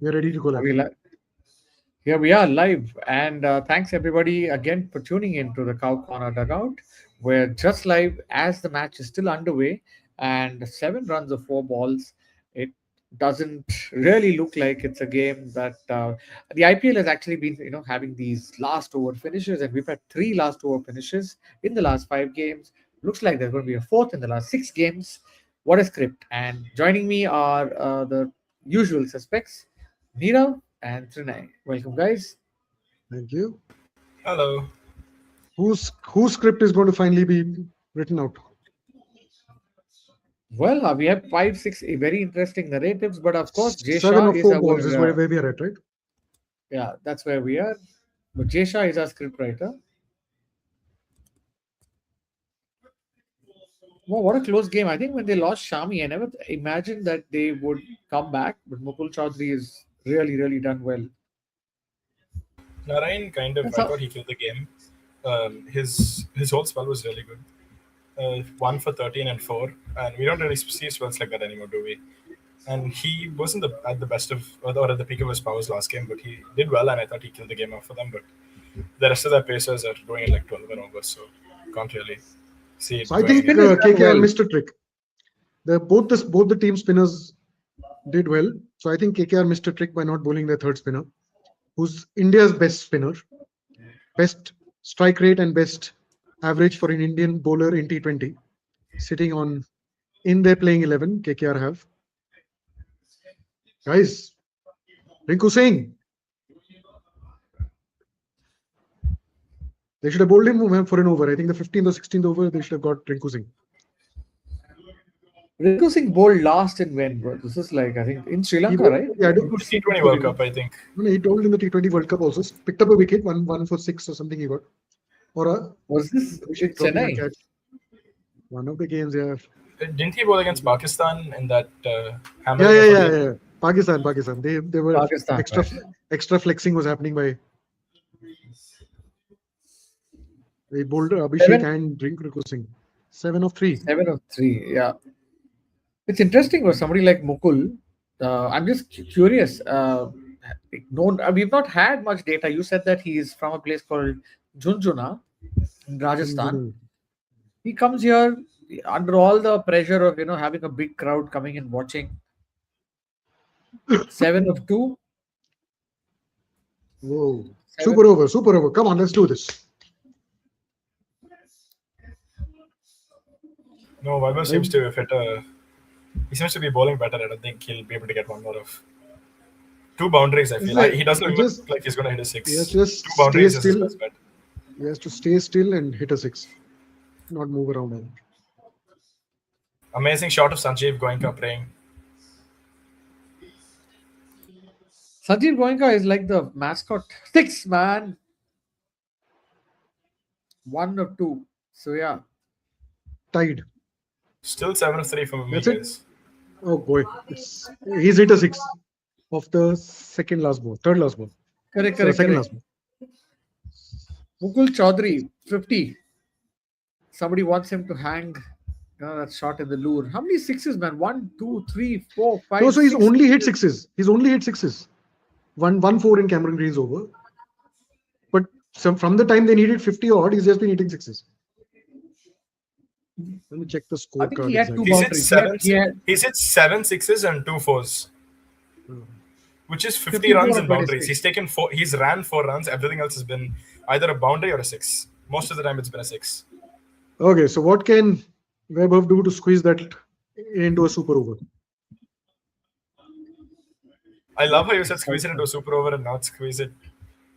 We're ready to go Are we live. live? Here we are live, and thanks everybody again for tuning in to the Cow Corner Dugout. We're just live as the match is still underway, and 7 runs of 4 balls. It doesn't really look like it's a game that the IPL has actually been, having these last over finishes, and we've had 3 last over finishes in the last 5 games. Looks like there's going to be a fourth in the last 6 games. What a script! And joining me are the usual suspects. Nirav and Trinay. Welcome, guys. Thank you. Hello. Whose script is going to finally be written out? Well, we have 5, 6 very interesting narratives, but of course, Jay Seven Shah of is four balls is our, where we are at, right? yeah, that's where we are. But Jay Shah is our script writer. Wow, what a close game. I think when they lost Shami, I never imagined that they would come back, but Mukul Chaudhary is really, really done well. Narayan That's I how, thought he killed the game. His whole spell was really good. 1 for 13 and 4, and we don't really see spells like that anymore, do we? And he wasn't at the best of or at the peak of his powers last game, but he did well, and I thought he killed the game off for them. But the rest of their pacers are going at like 12 and over, so can't really see it So I going think anywhere. spinners done KKR well. missed a trick. Both the team spinners did well. So I think KKR missed a trick by not bowling their third spinner, who's India's best spinner, best strike rate and best average for an Indian bowler in T20, sitting on in their playing 11. KKR have guys. Rinku Singh. They should have bowled him for an over. I think the 15th or 16th over they should have got Rinku Singh. Rinku Singh bowled last in when, bro? This is like, I think, in Sri He Lanka, bowled, right? yeah, I don't The see T20 World Cup, I think. No, he bowled in the T20 World Cup also. Picked up a wicket, one for six or something he got. Or a Was this Abhishek with dropping a Chennai? catch. One of the games, yeah. Didn't he bowl against Pakistan in that Yeah, hammering yeah, of a yeah, game? yeah. Pakistan. They were Pakistan, extra right? extra flexing was happening by they bowled Abhishek Seven, and Rinku Singh. 7 of 3. 7 of 3. Yeah. It's interesting with somebody like Mukul. I'm just curious. We've not had much data. You said that he is from a place called Junjuna in Rajasthan. Junjunu. He comes here under all the pressure of having a big crowd coming and watching. 7 of 2. Whoa. Seven. Super over. Come on, let's do this. No, Weber I, seems to have hit a. He seems to be bowling better. I don't think he'll be able to get one more of. 2 boundaries, I it's feel. like He doesn't he even just look like he's going to hit a he has 6. to just Two stay boundaries is his still. best bet. He has to stay still and hit a 6. Not move around. Amazing shot of Sanjeev Goenka praying. Sanjeev Goenka is like the mascot. 6, man. 1 of 2. So yeah. Tied. Still 7 of 3 for me, That's it. guys. Oh boy. He's hit a 6 of the third last ball. Correct, So correct, second correct. last ball. Mukul Chaudhary, 50. Somebody wants him to hang that shot in the lure. How many sixes, man? 1, 2, 3, 4, No, five, so he's six. only hit sixes. He's only hit sixes. 1-4 in Cameron Green's over. But from the time they needed 50 odd, he's just been hitting sixes. Let me check the I think he scorecard had two exactly. He's hit boundaries. He had He's hit 7 6s and 2 4s, Uh, which is 50 54 runs on in boundaries. 26. He's taken 4. He's ran 4 runs. Everything else has been either a boundary or a 6. Most of the time, it's been a 6. Okay, so what can Webber do to squeeze that into a super over? I love how you said squeeze it into a super over and not squeeze it.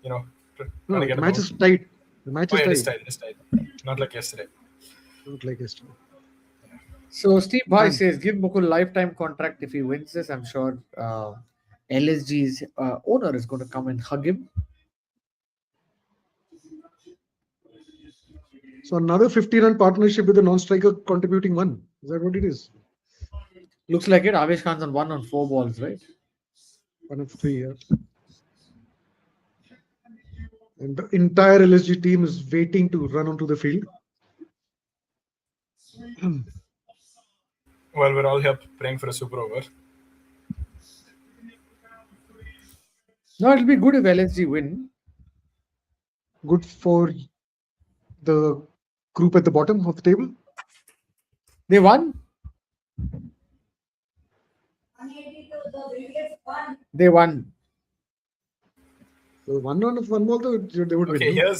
You know, trying No, to the get a match bounce. is tight. The match Oh, is yeah, it is tight. tight. It is tight. Not like yesterday. Not like yesterday. So Steve Bhai And says, give Mukul lifetime contract if he wins this. I'm sure LSG's owner is going to come and hug him. so another 50-run partnership with a non-striker contributing one. Is that what it is? Looks like it. Avesh Khan's on 1 on 4 balls, right? 1 of 3, yeah. And the entire LSG team is waiting to run onto the field. Well, we're all here praying for a super over. No, it'll be good if LSG win. Good for the group at the bottom of the table. They won. They won. So one run of one ball, they would win. Okay, No?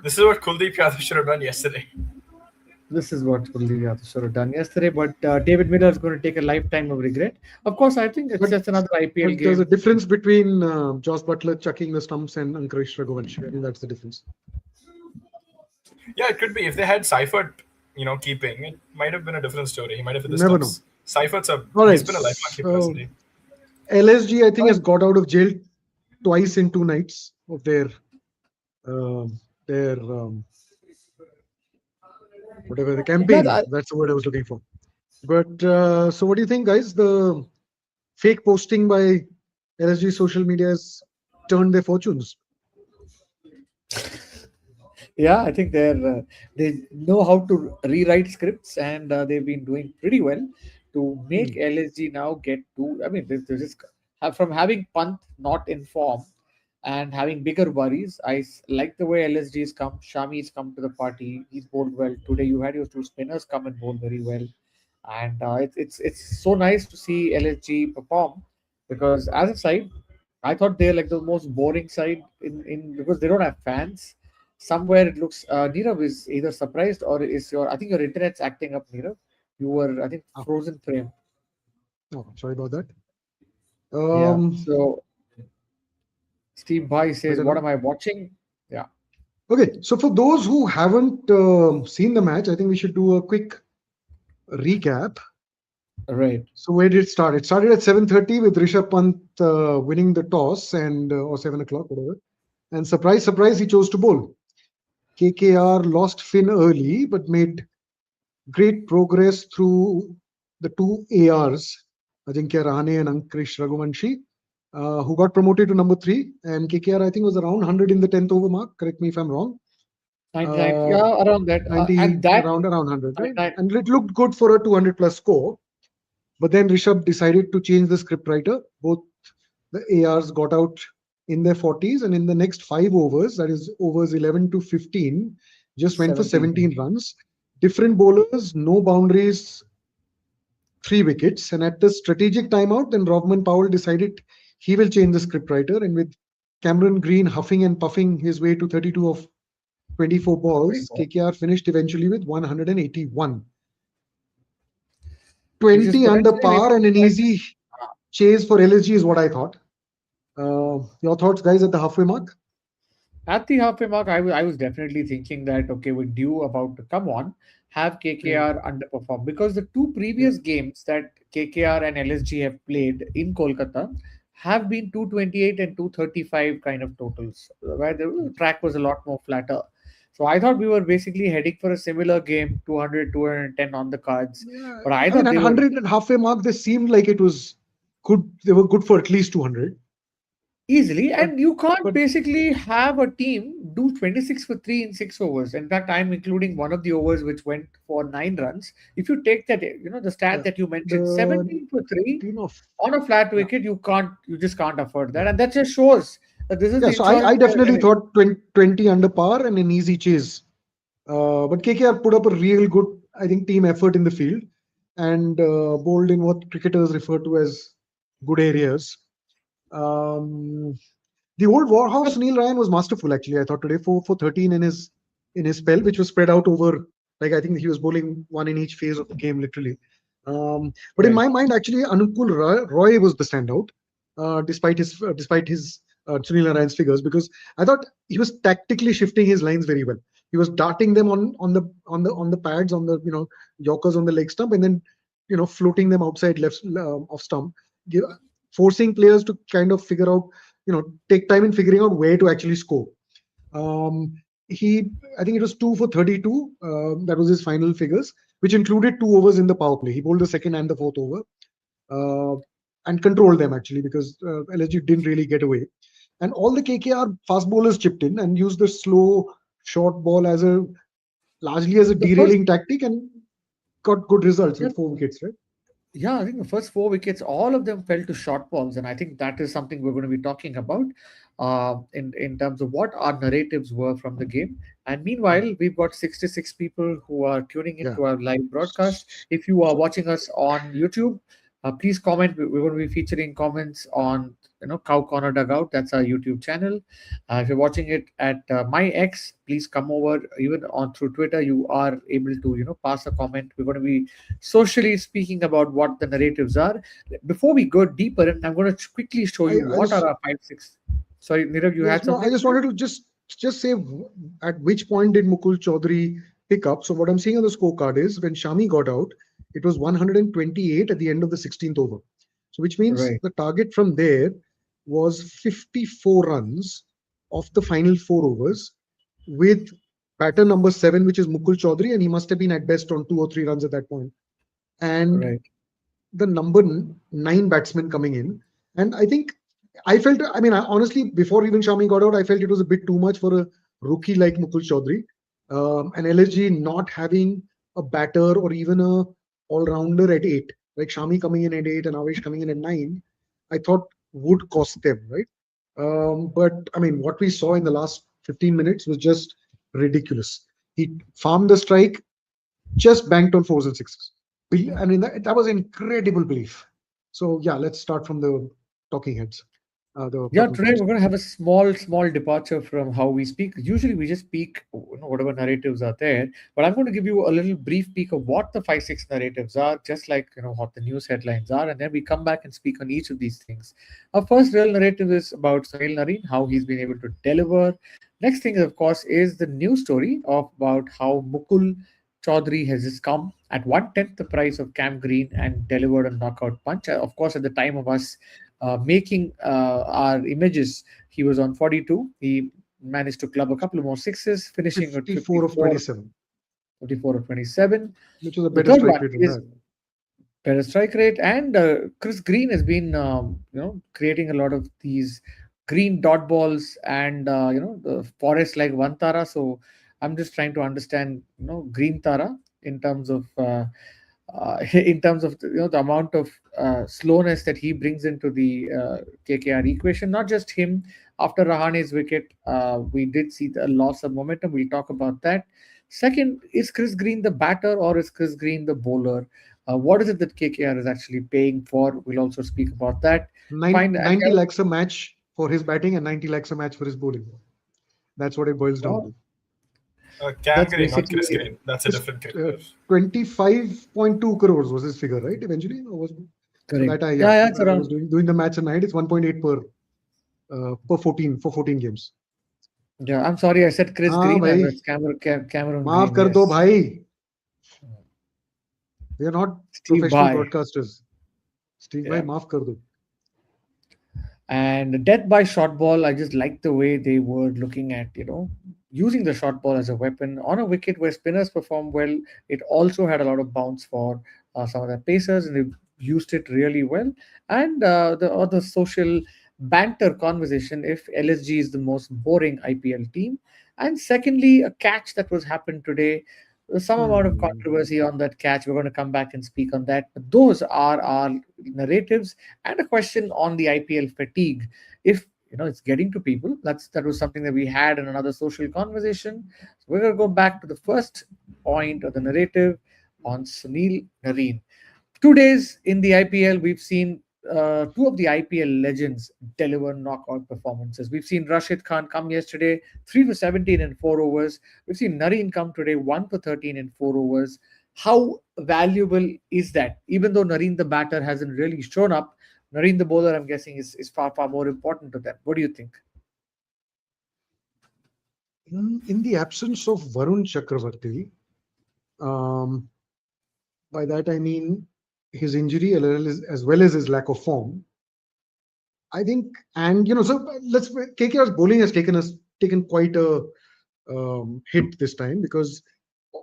this is what Kuldeep Yadav should have done yesterday. This is what Kuldeep Yadav should have done yesterday, but David Miller is going to take a lifetime of regret. Of course, I think it's But just another IPL but there's a game. difference between Josh Butler chucking the stumps and Ankush Raghuvanshi. I think that's the difference. Yeah, it could be if they had Seifert, keeping it might have been a different story. He might have hit You the never know. stumps. Seifert's All he's right. been a lifelong keeper, So hasn't he? LSG, I think, has got out of jail twice in 2 nights of um, their whatever the Yeah, campaign. That's the word I was looking for. But so, what do you think, guys? The fake posting by LSG social media has turned their fortunes. yeah, I think they know how to rewrite scripts, and they've been doing pretty well to make Hmm. LSG now get to. I mean, they just have from having Pant not in form and having bigger worries. Like the way LSG has come. Shami's come to the party. He's bowled well today. You had your two spinners come and bowl very well, and it's so nice to see LSG perform because as a side, I thought they're like the most boring side in because they don't have fans. Somewhere it looks Nirav is either surprised or is your I think your internet's acting up, Nirav. You were I think Oh, frozen frame. oh, sorry about that. Yeah. Um, So Steve Bhai says, Better "What now. am I watching?" Yeah. Okay, so for those who haven't seen the match, I think we should do a quick recap. Right. So where did it start? It started at 7:30 with Rishabh Pant winning the toss and or 7 o'clock, whatever. And surprise, surprise, he chose to bowl. KKR lost Finn early, but made great progress through the two ARs, Ajinkya Rahane and Ankrish Raghuvanshi, who got promoted to number 3. And KKR, I think, was around 100 in the 10th over mark. Correct me if I'm wrong. 99. Uh, Yeah, around that. 90, And that around 100, right? 99. And it looked good for a 200 plus score. But then Rishabh decided to change the script writer. Both the ARs got out in their 40s, and in the next 5 overs, that is overs 11 to 15, just went for 17. 17 runs. Different bowlers, no boundaries, 3 wickets. And at the strategic timeout, then Robman Powell decided he will change the script writer. And with Cameron Green huffing and puffing his way to 32 of 24 balls, 24. KKR finished eventually with 181. Which is 20 under potentially maybe par and an easy chase for LSG is what I thought. Your thoughts, guys, at the halfway mark? at the halfway mark, I was definitely thinking that okay, with Dew about to come on, have Mm, KKR underperform because the two yeah, previous games that KKR and LSG have played in Kolkata have been 228 and 235 kind of totals, where the track was a lot more flatter. So I thought we were basically heading for a similar game, 200, 210 on the cards. yeah. But I I mean, thought at they were 100 and halfway mark, they seemed like it was good. They were good for at least 200. easily, But and you can't but basically have a team do 26 for 3 in 6 overs. In fact, I'm including one of the overs which went for 9 runs. If you take that, the stat yeah, that you mentioned, the 17 for 3 team of on a flat yeah, wicket, you just can't afford that. And that just shows that this is yeah. the So I insurance they're definitely getting. thought 20 under par and an easy chase. But KKR put up a real good, I think, team effort in the field and bowled in what cricketers refer to as good areas. Um, The old Warhorse But Sunil Ryan was masterful actually. I thought today 4 for 13 in his spell, which was spread out over like I think he was bowling one in each phase of the game literally. But in right. my mind, actually, Anukul Roy was the standout, despite his Sunil Ryan's figures because I thought he was tactically shifting his lines very well. He was darting them on the pads on the Yorkers on the leg stump and then floating them outside left off stump, give, forcing players to kind of figure out take time in figuring out where to actually score. Um, I think it was 2 for 32. That was his final figures, which included 2 overs in the power play. He bowled the second and the fourth over uh, and controlled them actually because LSG didn't really get away. And all the KKR fast bowlers chipped in and used the slow short ball largely as a The first derailing tactic and got good results yeah, with 4 wickets, right? Yeah, I think the first four wickets, all of them fell to short balls, and I think that is something we're going to be talking about in terms of what our narratives were from the game. And meanwhile, we've got 66 people who are tuning Yeah. into our live broadcast. If you are watching us on YouTube, please comment. We're going to be featuring comments on Cow Corner Dugout. That's our YouTube channel. If you're watching it at my X, please come over. Even on through Twitter, you are able to pass a comment. We're going to be socially speaking about what the narratives are. Before we go deeper, and I'm going to quickly show you I what just are our five, six. Sorry, Nirav, you Yes, had no, I something to just say? wanted to just say at which point did Mukul Chaudhary pick up. So what I'm seeing on the scorecard is when Shami got out, it was 128 at the end of the 16th over. So which means Right, the target from there was 54 runs of the final 4 overs with batter number 7, which is Mukul Chaudhary, and he must have been at best on 2 or 3 runs at that point. And right. the number 9 batsman coming in. And I think I felt, I mean, honestly, before even Shami got out, I felt it was a bit too much for a rookie like Mukul Chaudhary. And LSG not having a batter or even a all-rounder at 8, like Shami coming in at 8 and Avish coming in at 9, I thought would cost them, right? But I mean, what we saw in the last 15 minutes was just ridiculous. He farmed the strike, just banked on fours and sixes. I mean, that was incredible belief. So yeah, let's start from the talking heads, the Yeah, talking today points. we're going to have a small departure from how we speak. Usually we just speak whatever narratives are there, but I'm going to give you a little brief peek of what the 5 6 narratives are, just like what the news headlines are, and then we come back and speak on each of these things. Our first real narrative is about Sunil Nareen, how he's been able to deliver. Next thing, of course, is the news story of about how Mukul Chaudhary has just come at 1/10 the price of Cam Green and delivered a knockout punch. Of course, at the time of us making our images. He was on 42. He managed to club a couple of more sixes, finishing at 54 of 54, 27, 54 of 27. which was a The better third strike one rate than is that. better strike rate, and Chris Green has been creating a lot of these green dot balls and the forest like Vantara. So I'm just trying to understand green Tara in terms of in terms of the amount of slowness that he brings into the KKR equation. Not just him. After Rahane's wicket, we did see the loss of momentum. We'll talk about that. Second, is Chris Green the batter or is Chris Green the bowler? What is it that KKR is actually paying for? We'll also speak about that. Fine. And 90 lakhs a match for his batting and 90 lakhs a match for his bowling. That's what it boils down well, to. Cam that's Green, not basically Chris Green. That's a It's different cricketer. 25.2 crores was his figure, right? Eventually, so correct. that Yeah, yeah, yeah, it's I was around. doing the maths at night. It's 1.8 per 14 for 14 games. Yeah, I'm sorry, I said Chris हाँ Green. भाई, It's Cameron माफ Green. कर दो Yes. भाई. We are not Steve professional Bhai. broadcasters. Steve भाई Yeah. माफ कर दो. And death by short ball, I just like the way they were looking at, using the short ball as a weapon on a wicket where spinners perform well. It also had a lot of bounce for some of the pacers, and they used it really well. And the other social banter conversation if LSG is the most boring IPL team. And secondly, a catch that was happened today. Some amount of Hmm. controversy on that catch. We're going to come back and speak on that. But those are our narratives and a question on the IPL fatigue. If it's getting to people, that was something that we had in another social conversation. So we're gonna go back to the first point of the narrative on Sunil Nareen. 2 days in the IPL, we've seen two of the IPL legends deliver knockout performances. We've seen Rashid Khan come yesterday, 3 for 17 in 4 overs. We've seen Nareen come today, 1 for 13 in 4 overs. How valuable is that? Even though Nareen the batter hasn't really shown up, Nareen the bowler, I'm guessing, is far more important to them. What do you think? In the absence of Varun Chakravarti, um, by that I mean his injury as well as his lack of form. I think, and so let's KKR's bowling has taken quite a hit this time because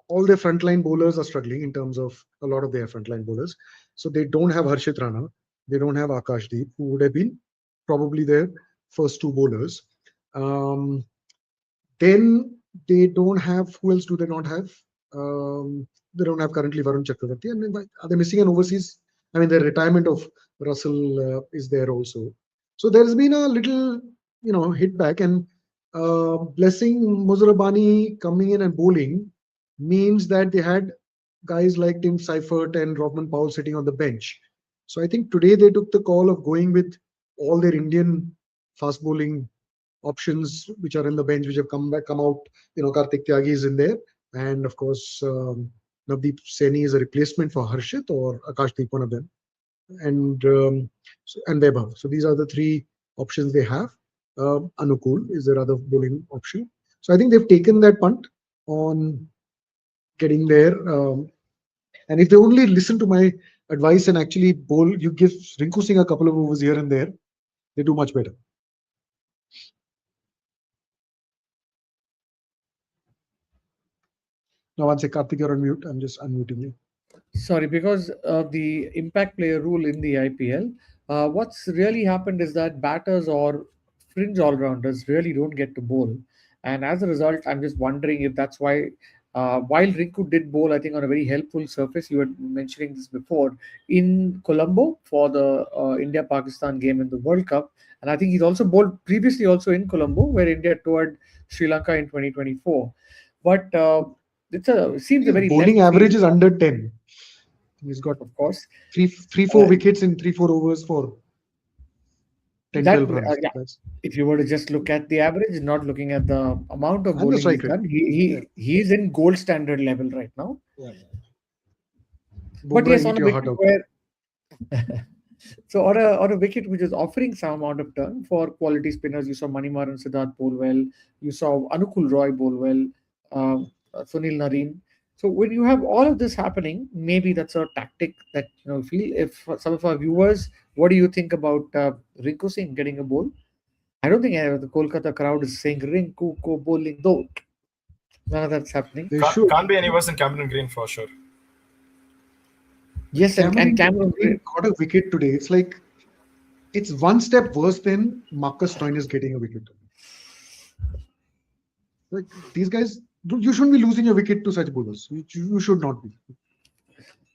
all their frontline bowlers are struggling in terms of a lot of their frontline bowlers. So they don't have Harshit Rana, they don't have Akashdeep, who would have been probably their first two bowlers. Um, then they don't have, who else do they not have? They don't have currently Varun Chakravarti, and then are they missing an overseas I mean, the retirement of Russell is there also. So there's been a little, hit back, and blessing Muzarabani coming in and bowling means that they had guys like Tim Seifert and Rodman Powell sitting on the bench. So I think today they took the call of going with all their Indian fast bowling options which are in the bench, which have come out. Kartik Tyagi is in there, and of course Navdeep Saini is a replacement for Harshit or Akashdeep, one of them, and Vaibhav. So these are the three options they have. Anukul is their other bowling option. So I think they've taken that punt on getting there. And if they only listen to my advice and actually bowl, you give Rinku Singh a couple of overs here and there, they do much better. Now, one sec, Karthik, you're on mute. I'm just unmuting you. Sorry, because of the impact player rule in the IPL, what's really happened is that batters or fringe all rounders really don't get to bowl. And as a result, I'm just wondering if that's why, while Rinku did bowl, I think, on a very helpful surface, you were mentioning this before, in Colombo for the India Pakistan game in the World Cup. And I think he's also bowled previously also in Colombo, where India toured Sri Lanka in 2024. But it seems a His very bowling left average field, is under 10. He's got of course. four Uh, wickets in 3-4 overs for 10, that 12 runs. yeah, if you were to just look at the average, not looking at the amount of And the bowling he's strike rate. done, Yeah. he's in gold standard level right now. Yeah. But Bumrah, yes, on eat a your heart wicket out. where so on a wicket which is offering some amount of turn for quality spinners, you saw Manimaran Siddharth bowl well, you saw Anukul Roy bowl well, Sunil Nareen. So when you have all of this happening, maybe that's a tactic that feel. If some of our viewers, what do you think about Rinku Singh getting a bowl? I don't think the Kolkata crowd is saying Rinku ko bowling do. None of that's happening. They Can't, should. can't be any worse than Cameron Green for sure. Yes, and Cameron Cameron. Green got a wicket today. It's like it's one step worse than Marcus Stoinis getting a wicket. Like these guys, you shouldn't be losing your wicket to such bowlers. You should not be.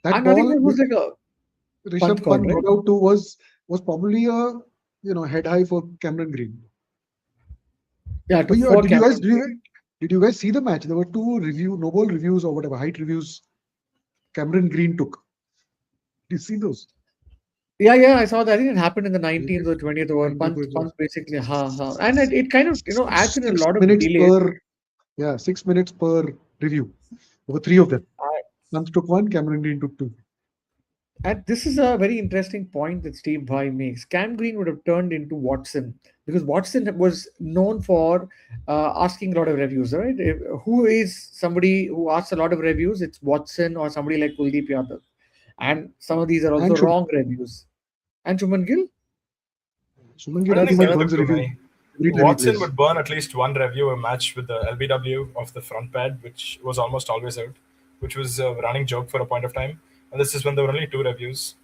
That I'm not even ball who's like a punt Rishabh call, Pant right? got out to was probably a head high for Cameron Green. Yeah, But for did you guys Cameron. did you guys see the match? There were two no ball reviews or whatever height reviews Cameron Green took. Did you see those? Yeah, I saw that. I think it happened in the Yeah, 19th or 20th over. kind of Punt basically, and it kind of adds in a six lot of minutes delay. per 6 minutes per review. There were three of them. Uh, Pant took one, Cameron Green took two. And this is a very interesting point that Steve Vai makes. Cam Green would have turned into Watson because Watson was known for asking a lot of reviews, right? Who is somebody who asks a lot of reviews? It's Watson or somebody like Kuldeep Yadav. And some of these are And also Shubman wrong reviews. And Shuman Gill? I Gill don't pretty think much any of them burns a too review many. every time he Watson plays. would burn at least one review a match with the LBW of the front pad, which was almost always out, which was a running joke for a point of time. And this is when there were only two reviews.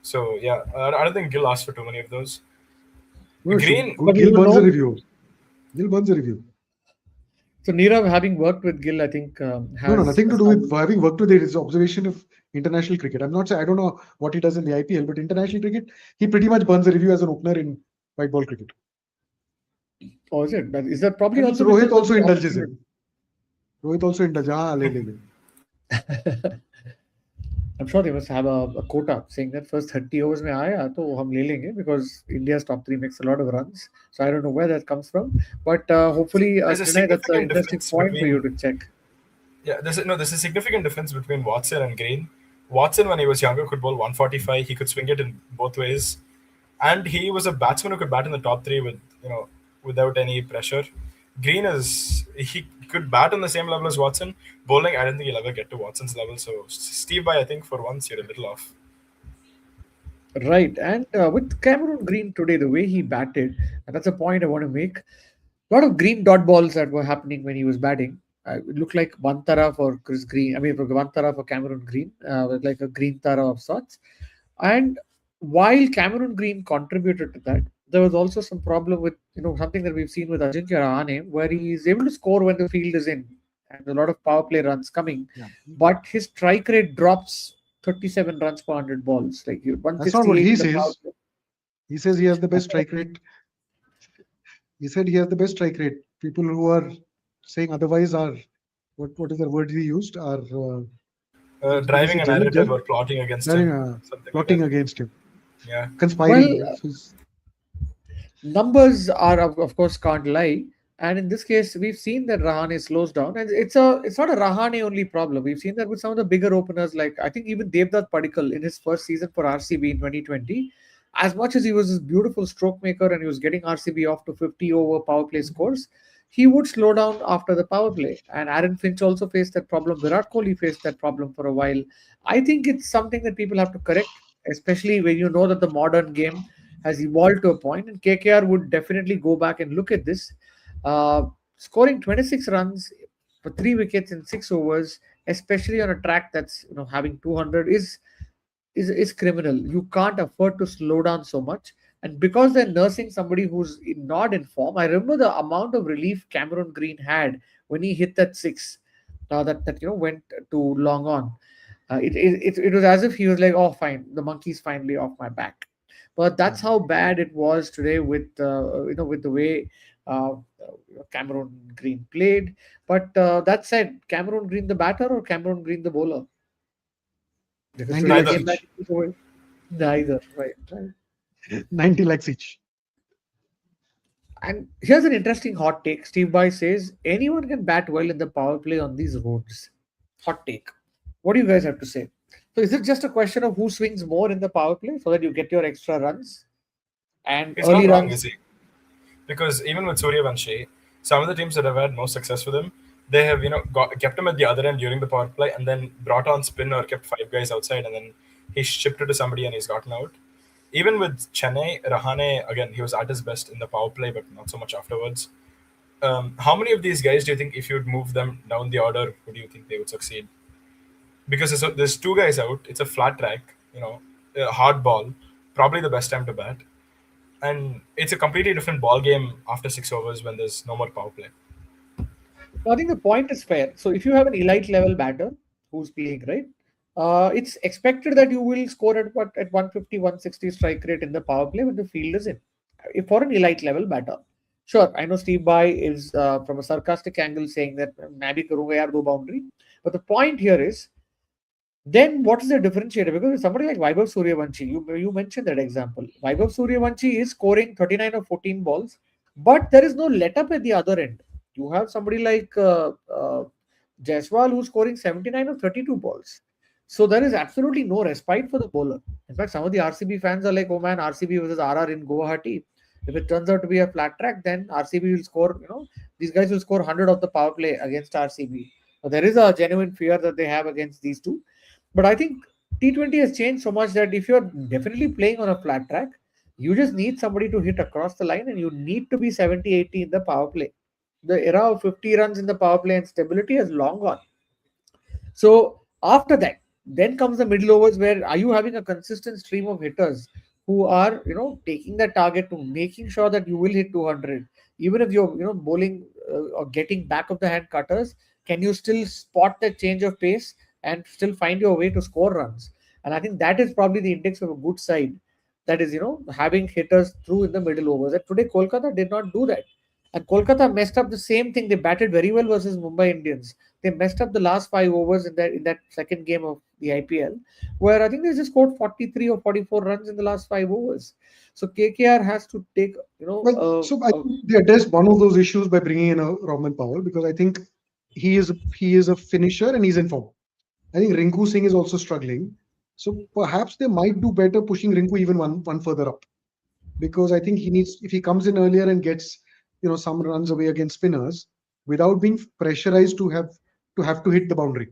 So yeah, I don't think Gill asked for too many of those. No, Green, But Gill you burns a know, review. Gill burns a review. so Nirav, having worked with Gill, I think No, has nothing to do with some. having worked with it. It's observation of international cricket. I'm not saying I don't know what he does in the IPL, but international cricket, he pretty much burns a review as an opener in white ball cricket. Or is it? Is that probably And also Rohit because of also the indulges opportunity? him. Rohit also indulges. Le. I'm sure they must have a quota saying that first 30 overs में आया तो हम ले लेंगे because India's top three makes a lot of runs. So I don't know where that comes from, but hopefully, there's a Pranay, that's an significant interesting difference point for you between to check. there's a significant difference between Watson and Green. Watson, when he was younger, could bowl 145. He could swing it in both ways, and he was a batsman who could bat in the top three without any pressure. Green he could bat on the same level as Watson. Bowling, I don't think he'll ever get to Watson's level. So Steve, I think for once you're a little off. Right, and with Cameron Green today, the way he batted, and that's a point I want to make. A lot of green dot balls that were happening when he was batting. It looked like Bantara for Chris Green. I mean, for Bantara for Cameron Green, with like a green Tara of sorts. And while Cameron Green contributed to that, there was also some problem with something that we've seen with Ajinkya Rahane, where he is able to score when the field is in, and a lot of power play runs coming, Yeah. but his strike rate drops 37 runs per 100 balls, like That's not what 168 he in the power says. play. He says he has the best strike rate. He said he has the best strike rate. People who are saying otherwise are what is the word he used? Are what did he Driving say? a Jelly, narrative jelly, or plotting against driving, him, something like that. plotting against him, Yeah. conspiring. Well, numbers are of course can't lie, and in this case we've seen that Rahane slows down, and it's not a Rahane only problem. We've seen that with some of the bigger openers, like I think even Devdutt Padikkal in his first season for RCB in 2020. As much as he was this beautiful stroke maker and he was getting RCB off to 50 over power play scores, he would slow down after the power play. And Aaron Finch also faced that problem. Virat Kohli faced that problem for a while. I think it's something that people have to correct, especially when you know that the modern game has evolved to a point, and KKR would definitely go back and look at this. Scoring 26 runs for 3 wickets in 6 overs, especially on a track that's having 200, is criminal. You can't afford to slow down so much. And because they're nursing somebody who's not in form, I remember the amount of relief Cameron Green had when he hit that six, that went to long on. It was as if he was like, oh, fine, the monkey's finally off my back. But that's how bad it was today with with the way Cameron Green played. But that said, Cameron Green the batter or Cameron Green the bowler? Because 90 today they lakhs Neither. came back each. into neither, right, right. 90 lakhs each. And here's an interesting hot take. Steve Boy says anyone can bat well in the power play on these roads. Hot take. What do you guys have to say? So is it just a question of who swings more in the power play so that you get your extra runs and He's not early wrong, is runs? he? Because even with Suryavanshi, some of the teams that have had most success with him, they have kept him at the other end during the power play, and then brought on spin or kept five guys outside, and then he shipped it to somebody and he's gotten out. Even with Chennai, Rahane, again, he was at his best in the power play, but not so much afterwards. How many of these guys do you think, if you'd move them down the order, would you think they would succeed? Because there's two guys out. It's a flat track, a hard ball, probably the best time to bat, and it's a completely different ball game after 6 overs when there's no more power play. So I think the point is fair. So if you have an elite level batter who's playing, right, it's expected that you will score at what at 150, 160 strike rate in the power play when the field is in. If for an elite level batter. Sure, I know Steve Bai is from a sarcastic angle saying that मैं भी करूंगा यार दो boundary. But the point here is then what is the differentiator? Because somebody like Vaibhav Suryavanshi, you mentioned that example. Vaibhav Suryavanshi is scoring 39 or 14 balls, but there is no let up at the other end. You have somebody like Jaiswal who's scoring 79 or 32 balls. So there is absolutely no respite for the bowler. In fact, some of the RCB fans are like, oh man, RCB versus RR in Guwahati. If it turns out to be a flat track, then RCB will score, these guys will score 100 of the power play against RCB. So there is a genuine fear that they have against these two. But I think T20 has changed so much that if you're definitely playing on a flat track, you just need somebody to hit across the line and you need to be 70, 80 in the power play. The era of 50 runs in the power play and stability has long gone. So after that, then comes the middle overs where are you having a consistent stream of hitters who are taking that target to making sure that you will hit 200, even if you're bowling or getting back of the hand cutters, can you still spot that change of pace and still find your way to score runs? And I think that is probably the index of a good side, that is having hitters through in the middle overs. And today Kolkata did not do that, and Kolkata messed up the same thing. They batted very well versus Mumbai Indians. They messed up the last 5 overs in that second game of the IPL, where I think they just scored 43 or 44 runs in the last 5 overs. So KKR has to take Well, so I think they addressed one of those issues by bringing in a Roman Powell because I think he is a finisher and he's in form. I think Rinku Singh is also struggling. So perhaps they might do better pushing Rinku even one further up because I think he needs if he comes in earlier and gets some runs away against spinners without being pressurized to have to hit the boundary.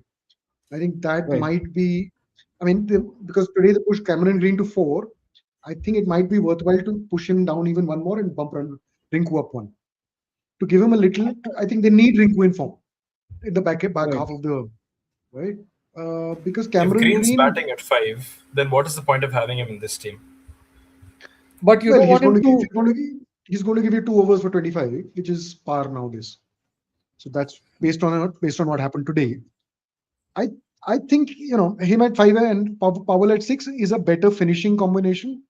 I think that right. might be. I mean, because today they pushed Cameron Green to 4. I think it might be worthwhile to push him down even one more and bump Rinku up one to give him a little. I think they need Rinku in form in the back Right. half of the right because If Cameron Green's Green. batting at five, then what is the point of having him in this team? But you Well, don't want him to. he's going to give you 2 overs for 25, which is par nowadays. So that's based on what happened today. I I think him at 5 and Powell at 6 is a better finishing combination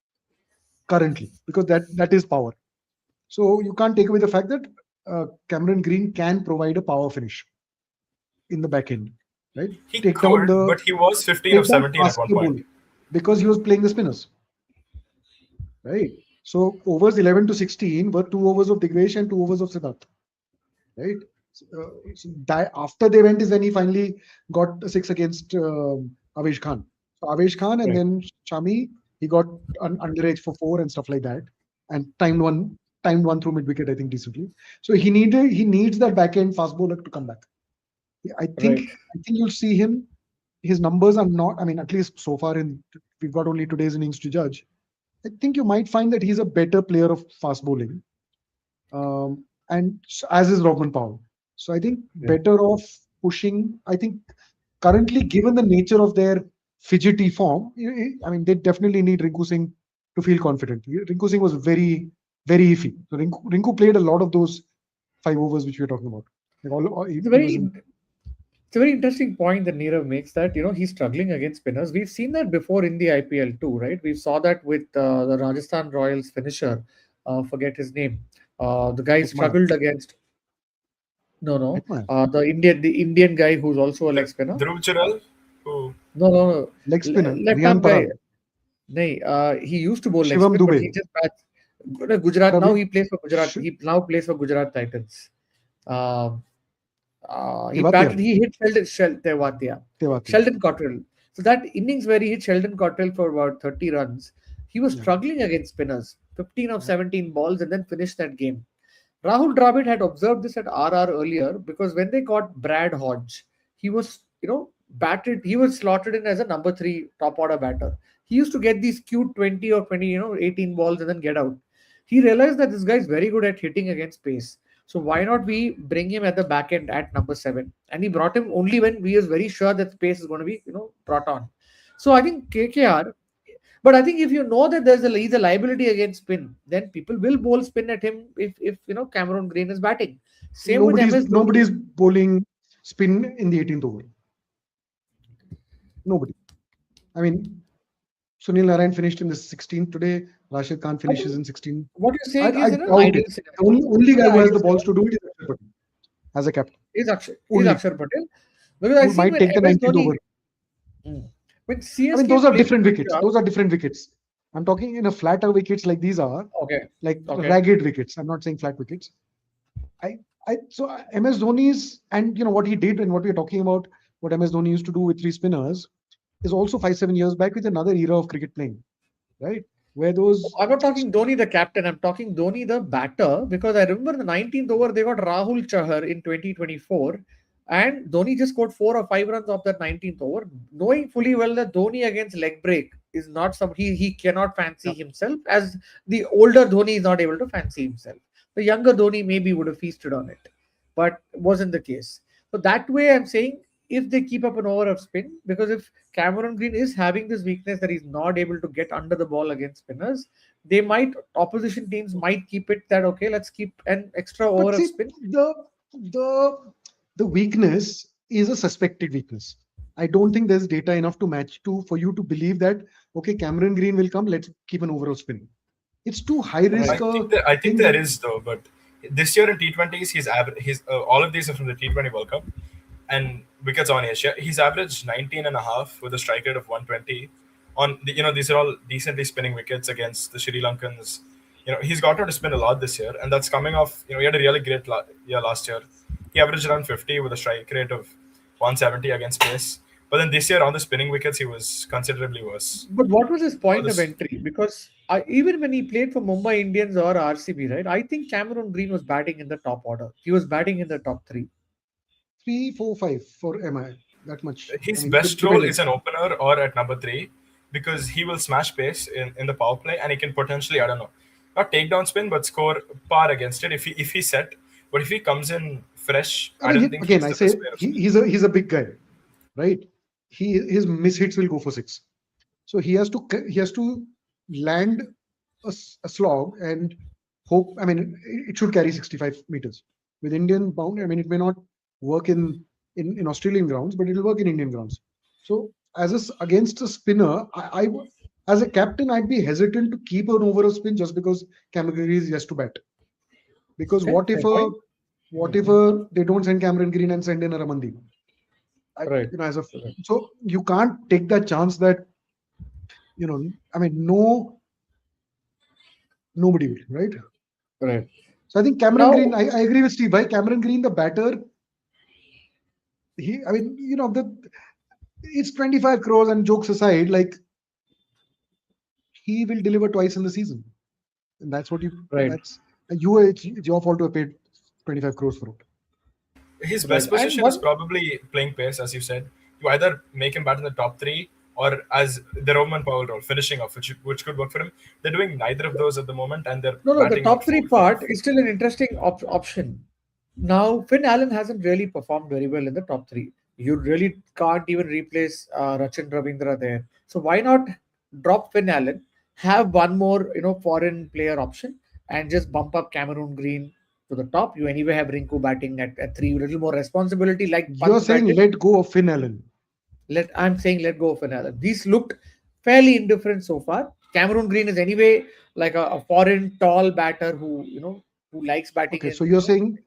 currently, because that is power. So you can't take away the fact that Cameron Green can provide a power finish in the back end, right? He Take down could, the but he was 15 of take down 17 at one faster point. ball because he was playing the spinners, right? So overs 11 to 16 were 2 overs of Digvesh and 2 overs of Siddharth, right? So that after they went is when he finally got a six against Avesh Khan. So Avesh Khan and Right. then Shami, he got an underage for 4 and stuff like that, and timed one through mid wicket, I think, decently. So he needs that back end fast bowler to come back. I think Right. I think you'll see him. His numbers are not. I mean, at least so far we've got only today's innings to judge. I think you might find that he's a better player of fast bowling, and as is Robin Powell. So I think Yeah. better off pushing. I think currently, given the nature of their fidgety form, I mean, they definitely need Rinku Singh to feel confident. Rinku Singh was very, very iffy. So Rinku played a lot of those 5 overs which we are talking about. Like It's a he was very in. it's a very interesting point that Nirav makes, that he's struggling against spinners. We've seen that before in the IPL too, right? We saw that with the Rajasthan Royals finisher, forget his name. The guy Hetmaya. struggled against, no, Hetmaya. the Indian guy who's also a leg spinner. Dhruv Uh, Jural, who no. Leg spinner, Left arm Riyan guy. Parag, Nahi, he used to bowl leg Shivam spin, but he Dubey, just bats. Gujarat. Now Ravi, he plays for Gujarat. Sh- He now plays for Gujarat Titans. Um, he Tewatia, batted. He hit Tewatia, Tewatia. Sheldon Cottrell. So that innings where he hit Sheldon Cottrell for about 30 runs, he was Yeah. struggling against spinners. 15 of Yeah. 17 balls, and then finished that game. Rahul Dravid had observed this at RR earlier, because when they got Brad Hodge, he was, batted. He was slotted in as a number three top order batter. He used to get these cute 20 or 20, 18 balls and then get out. He realized that this guy is very good at hitting against pace. So why not we bring him at the back end at number 7? And he brought him only when we was very sure that space is going to be, brought on. So I think KKR, but I think if you know that he's a liability against spin, then people will bowl spin at him if Cameron Green is batting. Same with Nobody's MS Dhoni. nobody's bowling spin in the 18th over. Nobody. I mean, Sunil Narayan finished in the 16th today. Rashid Khan I finishes think in 16. what you're I, saying I is in an doubt ideal it. The scenario. only In guy an who has ideal the balls scenario to do it is Akshar Patel as a captain. is Only Akshar Patel, because I who see might when take the MS 19th Dhoni, over. Hmm. when I mean, CSK those are played different wickets. KKR, Those are different wickets. I'm talking in a flatter wickets like these are, okay, like okay, ragged wickets. I'm not saying flat wickets. I, MS Dhoni's, and what he did and what we're talking about, what MS Dhoni used to do with three spinners is also 5-7 years back with another era of cricket playing, right? Where those, I'm not talking Dhoni the captain. I'm talking Dhoni the batter, because I remember the 19th over they got Rahul Chahar in 2024, and Dhoni just scored 4 or 5 runs off that 19th over, knowing fully well that Dhoni against leg break is not some he cannot fancy yeah. himself, as the older Dhoni is not able to fancy himself. The younger Dhoni maybe would have feasted on it, but wasn't the case. So that way, I'm saying if they keep up an over of spin, because if Cameron Green is having this weakness that he's not able to get under the ball against spinners, opposition teams might keep it that okay, let's keep an extra over But of see, spin. the the weakness is a suspected weakness. I don't think there's data enough to match to for you to believe that okay, Cameron Green will come. Let's keep an over of spin. It's too high risk Right. I think thing there that is though, but this year in T20s, he's all of these are from the T20 World Cup, and wickets on Asia. He's averaged 19 and a half with a strike rate of 120. These are all decently spinning wickets against the Sri Lankans. He's got to spin a lot this year, and that's coming off. He had a really great year last year. He averaged around 50 with a strike rate of 170 against pace. But then this year on the spinning wickets, he was considerably worse. But what was his point of This entry? Because even when he played for Mumbai Indians or RCB, right? I think Cameron Green was batting in the top order. He was batting in the top three. 3, 4, 5 for MI. That much. I His mean, best role depending. is an opener or at number 3, because he will smash pace in the power play, and he can potentially, I don't know, not take down spin but score par against it if he set. But if he comes in fresh, I I mean, don't think again, he's I the best say player of spin. he's a big guy, right? His miss hits will go for 6. So he has to land a slog and hope. I mean, it should carry 65 meters with Indian bound. I mean, it may not work in Australian grounds, but it will work in Indian grounds. So against a spinner, as a captain, I'd be hesitant to keep an over a spin just because Cameron Green is yes to bat. Because Fair, fair point. what if Mhm. they don't send Cameron Green and send in a Ramandeep? Right. As a Right. so you can't take that chance that I mean nobody will, right? Right. So I think Cameron Green, Now, I agree with Steve. Bhai, Cameron Green, the batter, I mean, it's 25 crores and jokes aside, like he will deliver twice in the season. And right, it's your fault to have paid 25 crores for it. His right. best And position is one, probably playing pace, as you said. You either make him bat in the top three or as the Roman Powell role, finishing off, which could work for him. They're doing neither of those at the moment, and they're no, no, the batting top about three 4 5. part is still an interesting option. Now, Finn Allen hasn't really performed very well in the top three. You really can't even replace Rachin Ravindra there. So why not drop Finn Allen, have one more, foreign player option, and just bump up Cameroon Green to the top. You anyway have Rinku batting at three, little more responsibility, like You're Pant saying batted. let go of Finn Allen. I'm saying let go of Finn Allen. These looked fairly indifferent so far. Cameroon Green is anyway like a foreign tall batter who likes batting Okay, so in, you're saying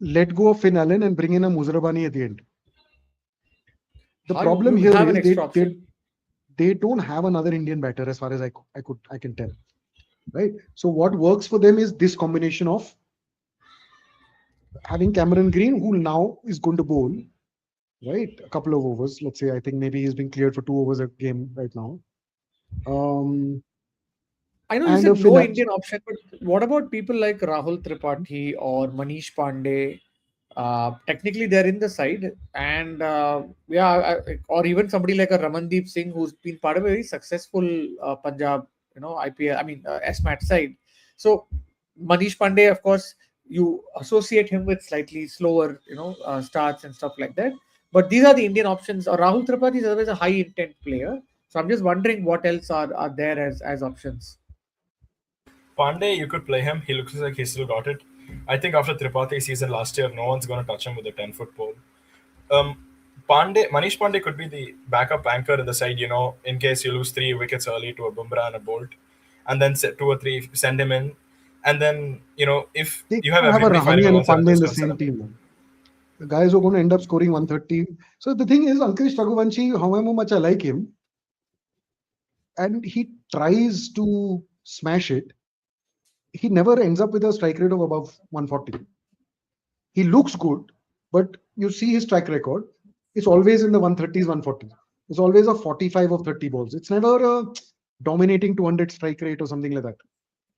let go of Finn Allen and bring in a Muzarabani at the end. The how you problem you here have an is extra option. they don't have another Indian batter as far as I can tell. Right. So what works for them is this combination of having Cameron Green, who now is going to bowl, right? A couple of overs. Let's say I think maybe he's been cleared for 2 overs a game right now. Um, I know you and said a no Finn. Indian option, but what about people like Rahul Tripathi or Manish Pandey? Technically, they're in the side, and or even somebody like a Ramandeep Singh, who's been part of a very successful Punjab, IPL. I mean, S match side. So Manish Pandey, of course, you associate him with slightly slower, starts and stuff like that. But these are the Indian options. Or Rahul Tripathi is always a high intent player. So I'm just wondering what else are there as options. Pandey, you could play him. He looks like he still got it. I think after Tripathi season last year, no one's going to touch him with a 10-foot pole. Um, Manish Pandey could be the backup anchor in the side, in case you lose 3 wickets early to a Bumrah and a Bolt, and then set 2 or 3, send him in. And then, if They you have can't have a everybody firing Rahane on and a one side and Pandey in just the go and send same him in. team. Man. The guys are going to end up scoring 130. So the thing is, Ankush Raghuvanshi, however much I like him, and he tries to smash it, he never ends up with a strike rate of above 140. He looks good, but you see his track record, it's always in the 130s, 140s. It's always a 45 of 30 balls. It's never a dominating 200 strike rate or something like that.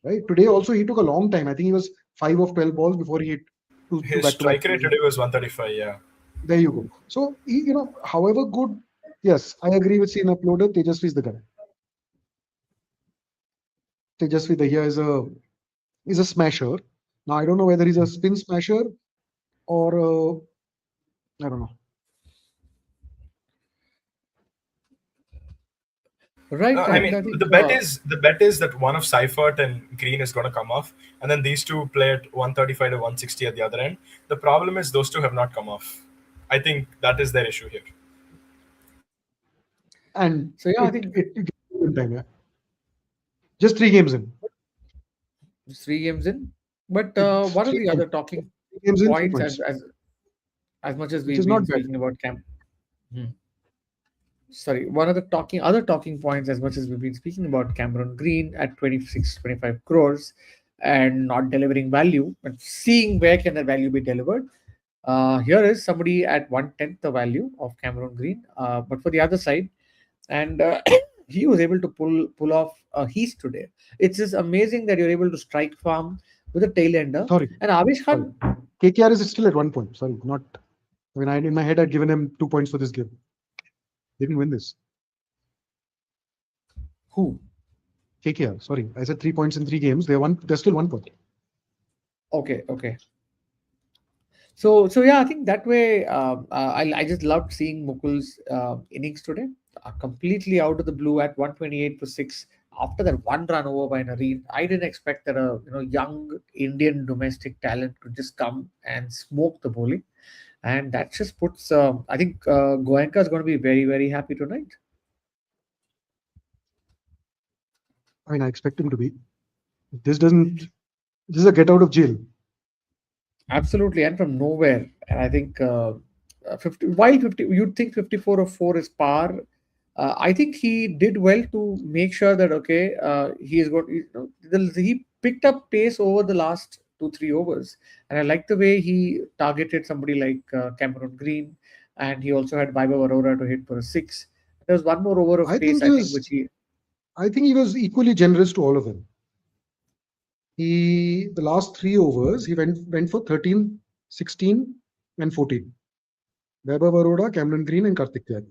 Right? Today also he took a long time. I think he was 5 of 12 balls before he hit two His back-to-back. strike rate today was 135, yeah. There you go. So however good, yes, I agree with seeing uploader. Tejasvi is the guy. Tejasvi the here is a smasher. Now I don't know whether he's a spin smasher or I don't know. Right, I and mean, I think the bet is that one of Seifert and Green is going to come off, and then these two play at 135 to 160 at the other end. The problem is those two have not come off. I think that is their issue here. And so. Yeah, I think it gives him time. Yeah. Just 3 games in. it's 3 games in. But It's one of three the games. other talking 3 games in, three points, points, as much as which we've is been not bad. speaking about Hmm. Sorry, one of the talking points, as much as we've been speaking about Cameron Green at 26, 25 crores and not delivering value, but seeing where can the value be delivered. Here is somebody at 1/10 the value of Cameron Green, but for the other side, and he was able to pull off a heist today. It's just amazing that you're able to strike farm with a tail ender. Sorry, And Avish sorry. Khan, KKR is still at 1 point. Sorry, not. I mean, in my head, I'd given him 2 points for this game. They didn't win this. who? KKR. Sorry, I said 3 points in 3 games. They're still 1 point. Okay, okay. So yeah, I think that way I just loved seeing Mukul's innings today. Completely out of the blue at 128 for 6, after that one run over by Nareen, I didn't expect that a young Indian domestic talent could just come and smoke the bowling, and that just puts. I think Goenka is going to be very very happy tonight. I mean, I expect him to be. If this doesn't, this is a get out of jail. Absolutely, and from nowhere. And I think 50, while 50, you'd think 54 of 4 is par. I think he did well to make sure that okay, he is going. He picked up pace over the last 2 3 overs, and I like the way he targeted somebody like Cameron Green, and he also had Vaibhav Arora to hit for a six. There was one more over I of pace, think I he think, was. which he. I think he was equally generous to all of them. The last 3 overs he went for 13, 16, and 14. Vaibhav Arora, Cameron Green, and Karthik Tyagi.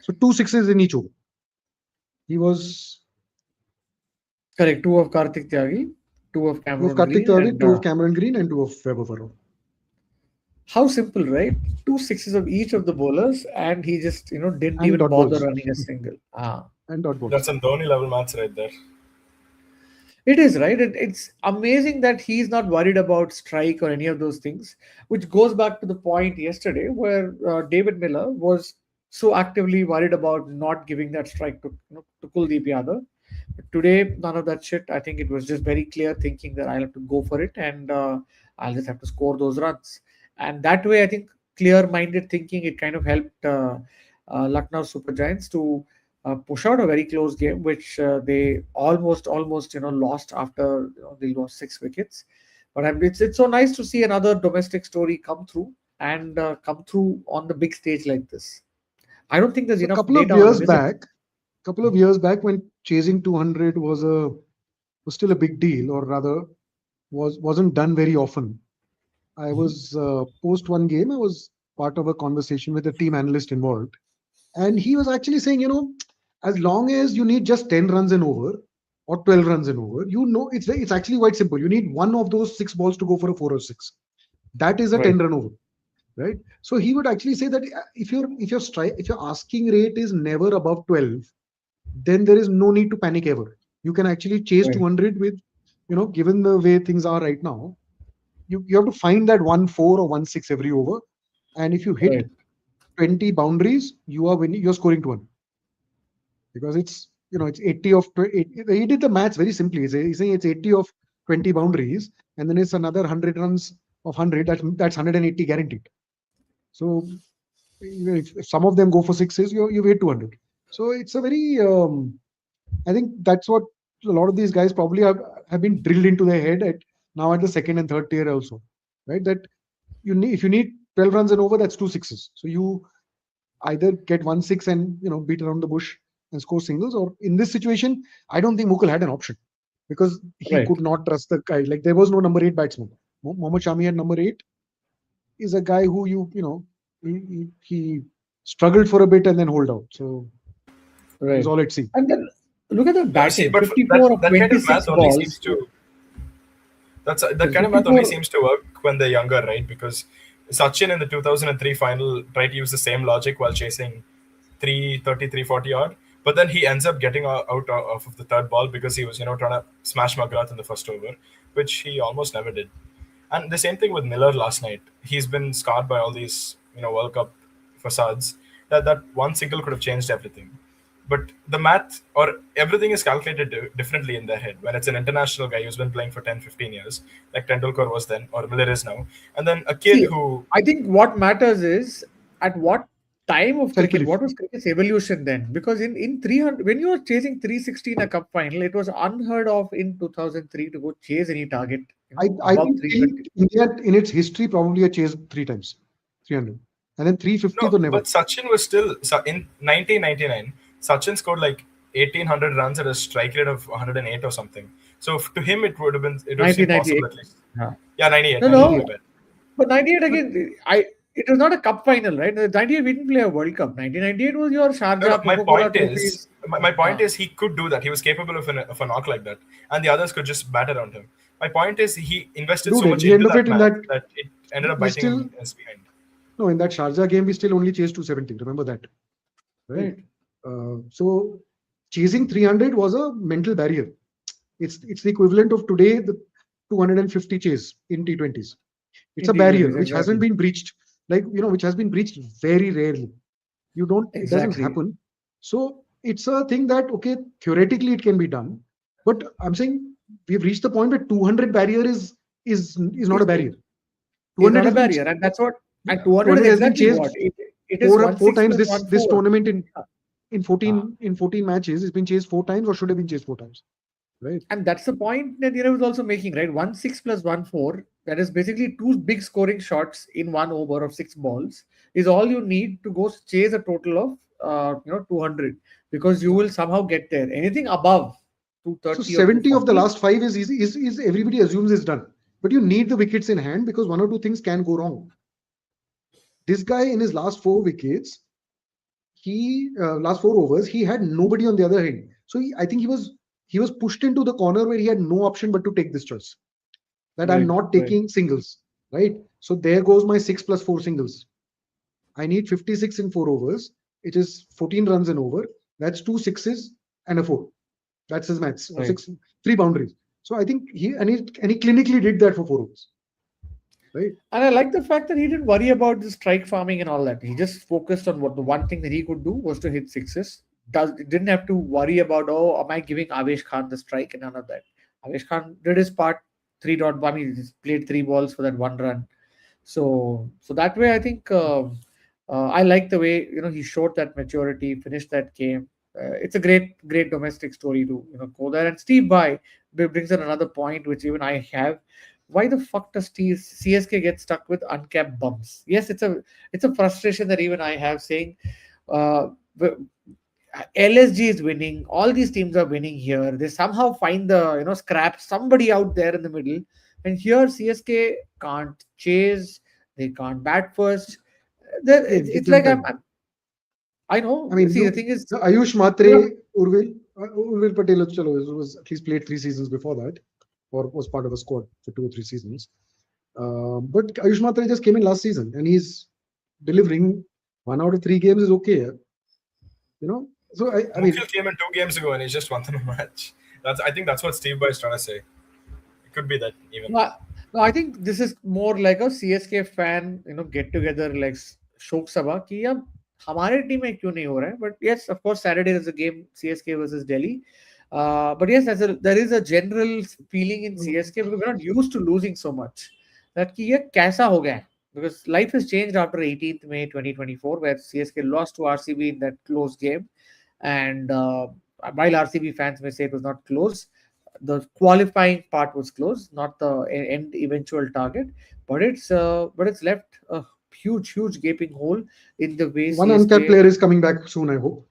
So two sixes in each over. He was Correct, two of Karthik Tyagi, two of two of Cameron Karthik Green, Tyagi, and two of Cameron Green, and two of Vaibhav Arora. how simple, right? Two sixes of each of the bowlers, and he just didn't And even dot bother balls. running a single. And dot That's balls. some Dhoni level maths right there. It is right. It's amazing that he's not worried about strike or any of those things, which goes back to the point yesterday where David Miller was so actively worried about not giving that strike to Kuldeep Yadav. But today, none of that shit. I think it was just very clear thinking that I'll have to go for it and I'll just have to score those runs. And that way, I think clear-minded thinking it kind of helped Lucknow Super Giants to push out a very close game, which they almost lost after they lost 6 wickets. But it's so nice to see another domestic story come through and come through on the big stage like this. I don't think there's So a enough couple of data on years him, is it? back, when chasing 200 was still a big deal, or rather wasn't done very often. I Mhm. was post one game. I was part of a conversation with a team analyst involved, and he was actually saying, as long as you need just 10 runs and over or 12 runs and over, it's actually quite simple. You need one of those six balls to go for a 4 or 6. That is a Right, 10 run over, right? So he would actually say that if your asking rate is never above 12, then there is no need to panic ever. You can actually chase right, 200 with, given the way things are right now, you have to find that 1 4 or 1 6 every over. And if you hit right, 20 boundaries, you are winning, you're scoring 200, because it's 80 of 20. He did the maths very simply. He's saying it's 80 of 20 boundaries, and then it's another 100 runs of 100. That's 180 guaranteed. So if some of them go for sixes, you hit 200. So it's a very I think that's what a lot of these guys probably have been drilled into their head now at the second and third tier also, right? That if you need 12 runs and over, that's two sixes. So you either get 1 6 and beat around the bush and score singles, or in this situation, I don't think Mukul had an option, because he right, could not trust the guy. Like, there was no number 8 batsman. Mohammad Shami at number 8 is a guy who he struggled for a bit and then hold out. So it was right. all at sea. And then look at the See, batting: but that 54 of that kind of math 26 only seems balls. to that Sorry, kind of math only 54. seems to work when they're younger, right? Because Sachin in the 2003 final tried to use the same logic while chasing 330, 340 odd, but then he ends up getting out off of the third ball because he was trying to smash McGrath in the first over, which he almost never did. And the same thing with Miller last night. He's been scarred by all these World Cup facades. That one single could have changed everything. But the math or everything is calculated differently in their head when it's an international guy who's been playing for 10, 15 years, like Tendulkar was then or Miller is now, and then a kid See, who I think what matters is at what time of Self cricket, belief. what was cricket's evolution then? Because in 300, when you were chasing 360 in a cup final, it was unheard of in 2003 to go chase any target, I above think till 320. India in its history probably a chased 3 times, 300, and then 350 no, to never. but Sachin was still in 1999. Sachin scored like 1800 runs at a strike rate of 108 or something. So to him, it would seem possible 1998. at least. Yeah. Yeah, 98, No, 98, my no. Ninety-eight. bad. But 98 But again, it was not a cup final, right? 98 we didn't play a World Cup. 1998 was your No, no. Sharjah, My Coca-Cola point is, trophies. my point is, he could do that. He was capable of a knock like that, and the others could just bat around him. My point is, he invested so dude, at much the end into of that it, in math that that it ended up we biting still him in his behind. no in that Sharjah game we still only chased 270. Remember that, right? Right. So chasing 300 was a mental barrier. It's the equivalent of today the 250 chase in T20s. It's a in barrier T20s, which hasn't exactly. been breached, which has been breached very rarely. It doesn't Exactly. happen. So it's a thing that, okay, theoretically it can be done, but I'm saying we've reached the point where 200 barrier is not a Is barrier. is 200 not a has been barrier, and that's what. And Yeah, 200 is 200 has been exactly chased what it is. four One four six times plus this 1/4. tournament in Ah, 14 matches. It's been chased 4 times, or should have been chased 4 times, right? and that's the point that Nirav was also making, right? 1/6 plus 1/4. That is basically two big scoring shots in one over of six balls. Is all you need to go chase a total of 200, because you Yeah. will somehow get there. Anything above So 230 or 70 of the 240. last five is easy. Is everybody assumes is done, but you need the wickets in hand because one or two things can go wrong. This guy in his last four wickets, he last four overs, he had nobody on the other end. So I think he was pushed into the corner where he had no option but to take this choice that I'm Right, not right, taking singles, right? So there goes my 6 plus 4 singles. I need 56 in 4 overs, which is 14 runs and over. That's two sixes and a four. That's his maths. Or right. three boundaries. So I think he clinically did that for 4 overs, right? And I like the fact that he didn't worry about the strike farming and all that. He just focused on what the one thing that he could do was to hit sixes. Didn't have to worry about, oh, am I giving Avesh Khan the strike, and none of that. Avesh Khan did his part, three dot. I mean, he played three balls for that one run. So that way, I think I like the way he showed that maturity, finished that game. It's a great domestic story to go there. And Steve Vai brings in another point which even I have. Why the fuck does CSK get stuck with uncapped bums? Yes, it's a frustration that even I have, saying uh, w- LSG is winning. All these teams are winning here. They somehow find the scrap somebody out there in the middle, and here CSK can't chase. They can't bat first. Yeah, It's give them like time. I I know. mean, See, the thing is, Ayush you know, Matre, Urvil Patel, chalo, was at least played 3 seasons before that, or was part of a squad for 2 or 3 seasons. But Ayush Matre just came in last season, and he's delivering 1 out of 3 games is okay. So I mean, Mukhil came in 2 games ago and he just won the match. I think that's what Steve Boy is trying to say. It could be that even. no, I- no, I think this is more like a CSK fan, get together like शोक सभा कि अब हमारे team में क्यों नहीं हो रहा है. But yes, of course, Saturday is a game, CSK versus Delhi. But yes, there is a general feeling in CSK because we're not used to losing so much. That कि ये कैसा हो गया है? Because life has changed after 18th May 2024, where CSK lost to RCB in that close game. And while RCB fans may say it was not close, the qualifying part was close, not the end eventual target. But it's left a huge gaping hole in the way one uncapped CSK. player is coming back soon, I hope.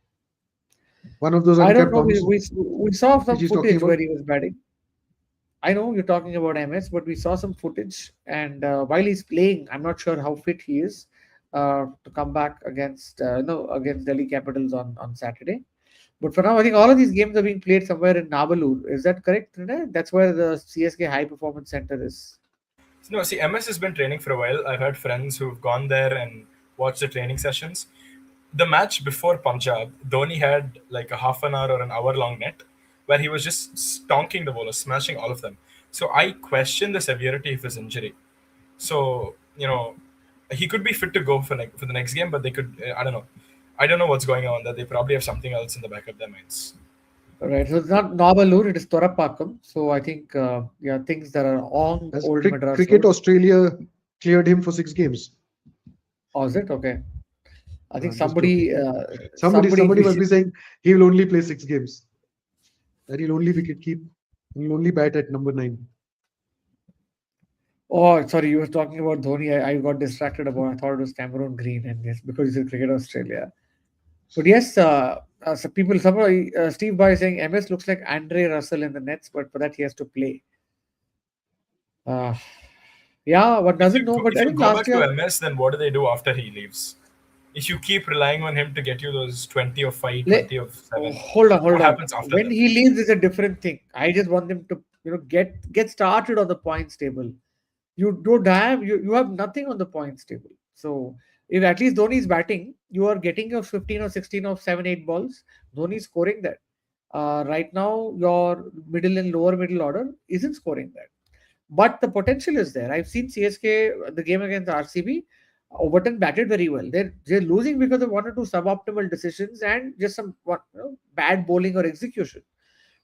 One of those I don't uncapped know. We, bombs, we, we saw which some he's talking footage where about. he was batting. I know you're talking about MS, but we saw some footage, and while he's playing, I'm not sure how fit he is to come back against against Delhi Capitals on Saturday. But for now, I think all of these games are being played somewhere in Nabalur. Is that correct, Trinidad? That's where the CSK High Performance Center is. No, see, MS has been training for a while. I've had friends who've gone there and watched the training sessions. The match before Punjab, Dhoni had like a half an hour or an hour long net where he was just stonking the bowlers, smashing all of them. So I question the severity of his injury. So he could be fit to go for the next game, but they could. I don't know. I don't know what's going on. That they probably have something else in the back of their minds. Right. So it's not Nabalur, it is Torapakam. So I think, yeah, things that are on As Old Madras Cricket Road. Australia cleared him for 6 games. Oh, is it? Okay. I think I'm just joking. somebody. Somebody must be saying he will only play 6 games. That he'll only wicket keep. He'll only bat at number 9. Oh, sorry, you were talking about Dhoni. I got distracted about. I thought it was Cameron Green, and yes, because you said Cricket Australia. But yes, somebody, Steve Boy is saying MS looks like Andre Russell in the nets, but for that he has to play. Uh, yeah, one doesn't know. But If I you think go last back to year. MS, then what do they do after he leaves? If you keep relying on him to get you those 20 of 5, Le- 20 of oh, 7, hold on, what hold on. happens after When that? he leaves is a different thing. I just want them to, get started on the points table. You have nothing on the points table. So if at least Dhoni is batting, you are getting your 15 or 16 of 7, 8 balls. Dhoni is scoring that. Right now, your middle and lower middle order isn't scoring that. But the potential is there. I've seen CSK, the game against RCB, Overton batted very well. They're losing because of one or two suboptimal decisions and just some bad bowling or execution.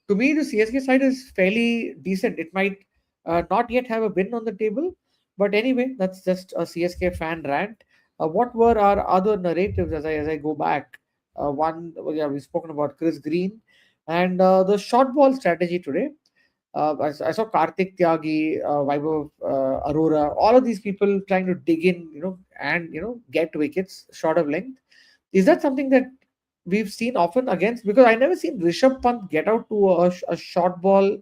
To me, the CSK side is fairly decent. It might not yet have a win on the table, but anyway, that's just a CSK fan rant. What were our other narratives as I go back? Yeah, we've spoken about Chris Green and the short ball strategy today. I saw Karthik Tyagi, Vaibhav Arora, all of these people trying to dig in, and get wickets short of length. Is that something that we've seen often against? Because I never seen Rishabh Pant get out to a short ball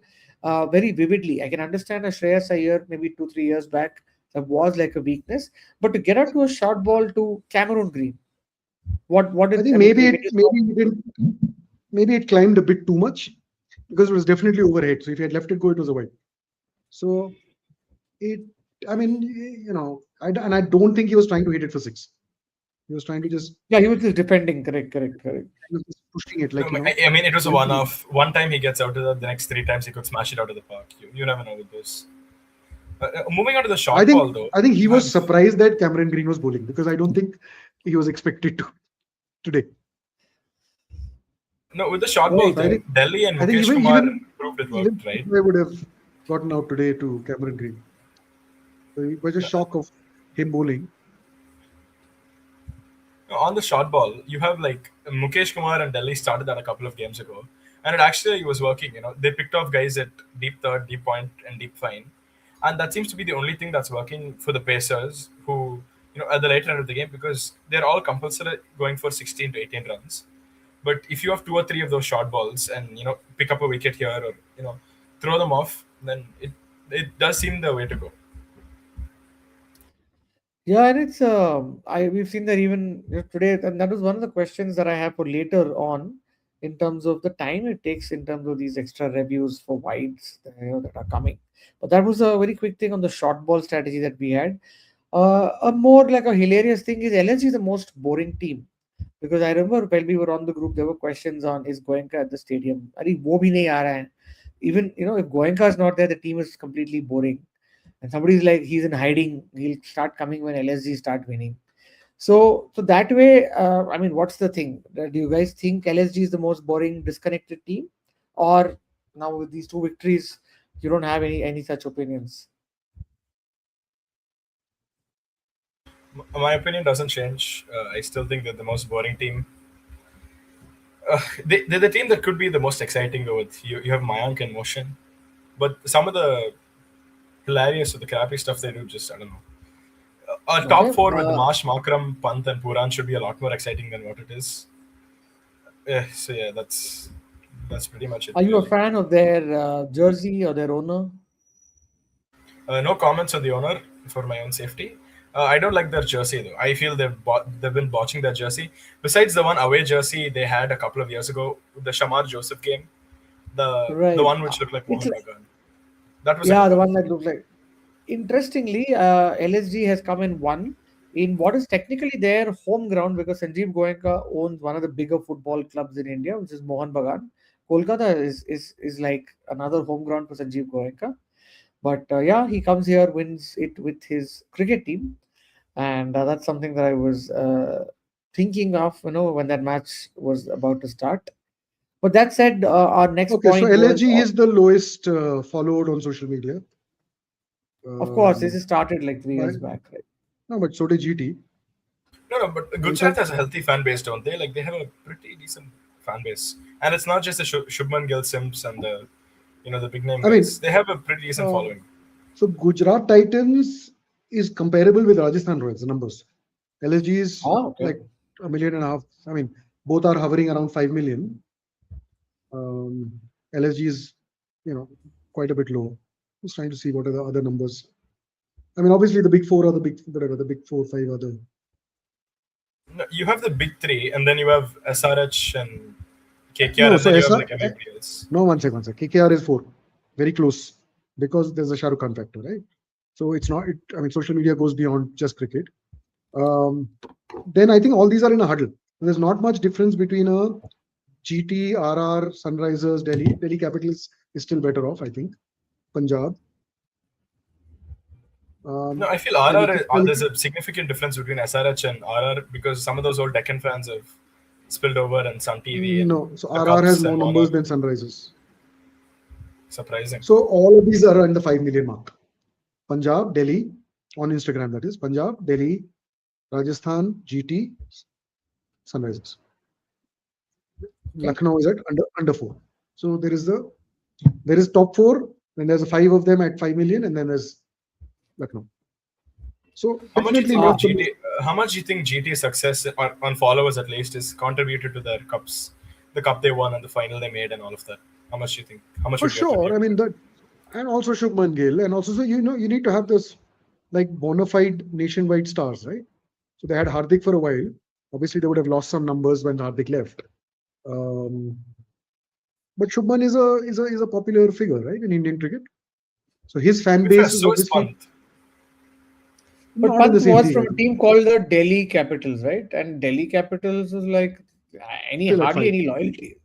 very vividly. I can understand a Shreyas Iyer maybe 2-3 years back that was like a weakness, but to get out to a short ball to Cameron Green, what I did think I mean? When you saw, maybe it climbed a bit too much because it was definitely overhead. So if he had left it go, it was a wide. So it, I mean, and I don't think he was trying to hit it for six. He was trying to just yeah, he was just defending. Correct, correct, correct. he was just pushing it No, like I mean, it was a going to- one-off. One time he gets out of the next three times he could smash it out of the park. You never know with this. Moving on to the short ball, though. I think he you was have- surprised that Cameron Green was bowling because I don't think he was expected to today. No, with the short Oh, ball, So I though, think Delhi and I think Mukesh even Kumar even proved it even worked, right? I would have gotten out today to Cameron Green. So it was a shock of him bowling. On the short ball, you have like Mukesh Kumar and Delhi started that a couple of games ago, and it actually was working. They picked off guys at deep third, deep point, and deep fine, and that seems to be the only thing that's working for the Pacers, who at the later end of the game because they're all compulsory going for 16 to 18 runs. But if you have two or three of those short balls and pick up a wicket here or throw them off, then it does seem the way to go. Yeah, and it's we've seen that even today, and that was one of the questions that I have for later on in terms of the time it takes in terms of these extra reviews for wides that are coming. But that was a very quick thing on the short ball strategy that we had. A more like a hilarious thing is LSG is the most boring team because I remember when we were on the group, there were questions on is Goenka at the stadium? Are wo bhi nahi aa raha hai? Even if Goenka is not there, the team is completely boring. And somebody's like he's in hiding. He'll start coming when LSG start winning. So that way, I mean, what's the thing? Do you guys think LSG is the most boring, disconnected team, or now with these two victories, you don't have any such opinions? My opinion doesn't change. I still think they're the most boring team. They're the team that could be the most exciting though. With you have Mayank in motion, but some of the hilarious or the crappy stuff they do, just I don't know. A top Okay. four with Marsh, Makram, Pant, and Puran should be a lot more exciting than what it is. So yeah, that's pretty much it. Are you a Really. fan of their jersey or their owner? No comments on the owner for my own safety. I don't like their jersey though. I feel they've been botching their jersey. Besides the one away jersey they had a couple of years ago, the Shamar Joseph game, the Right. one which looked like It's Mohan like, Bagan. That was a yeah, good the one. one that looks like. Interestingly, LSG has come in one in what is technically their home ground because Sanjeev Goenka owns one of the bigger football clubs in India, which is Mohan Bagan. Kolkata is like another home ground for Sanjeev Goenka. But yeah, he comes here, wins it with his cricket team, and that's something that I was thinking of, when that match was about to start. But that said, our next Okay, so point was, LSG is the lowest followed on social media. of course, this Um, is started like 3 years by, back, right? no, but so did GT. No, but In Gujarat fact, has a healthy fan base, don't they? Like they have a pretty decent fan base, and it's not just the Shubman Gill Sims and the big name I guys. mean, They have a pretty decent uh, following. so Gujarat Titans is comparable with Rajasthan Royals, the numbers. LSG is Oh, okay. like 1.5 million. I mean, both are hovering around 5 million. LSG is, quite a bit low. Just trying to see what are the other numbers. I mean, obviously the big four are the big, whatever, the big 4, 5 are the. No, you have the big three, and then you have SRH and KKR, No, and so then you have SR, like everybody else. no, one second, one second. KKR is 4, very close because there's a Shah Rukh Khan factor, right? So it's not, I mean, social media goes beyond just cricket. Then I think all these are in a huddle. There's not much difference between a GT, RR, Sunrisers, Delhi. Delhi Capitals is still better off, I think. Punjab. No, I feel Then you RR, keep, then you there's keep- a significant difference between SRH and RR because some of those old Deccan fans have spilled over and Sun TV and no. So the RR has Cubs more and Warner. numbers than Sunrisers. Surprising. So all of these are in the 5 million mark. Punjab, Delhi, on Instagram that is. Punjab, Delhi, Rajasthan, GT, Sunrisers. Okay. Lucknow is at under 4. So there is top 4, then there's 5 of them at 5 million, and then there's Lucknow. So How much do you definitely think not the GT? How much do you think GT's success on followers at least is contributed to their cups, the cup they won and the final they made and all of that? How much do you think? How much for would you sure. I attribute? mean that, and also Shubman Gill, and also so you need to have this like bona fide nationwide stars, right? So they had Hardik for a while. Obviously, they would have lost some numbers when Hardik left. Um, but Shubman is a popular figure, right, in Indian cricket. So his To fan be fair, base is so is obviously Pant. But not in the Pant same was league. from I a think. team called the Delhi Capitals, right? And Delhi Capitals is like Still at hardly 5. any loyalty.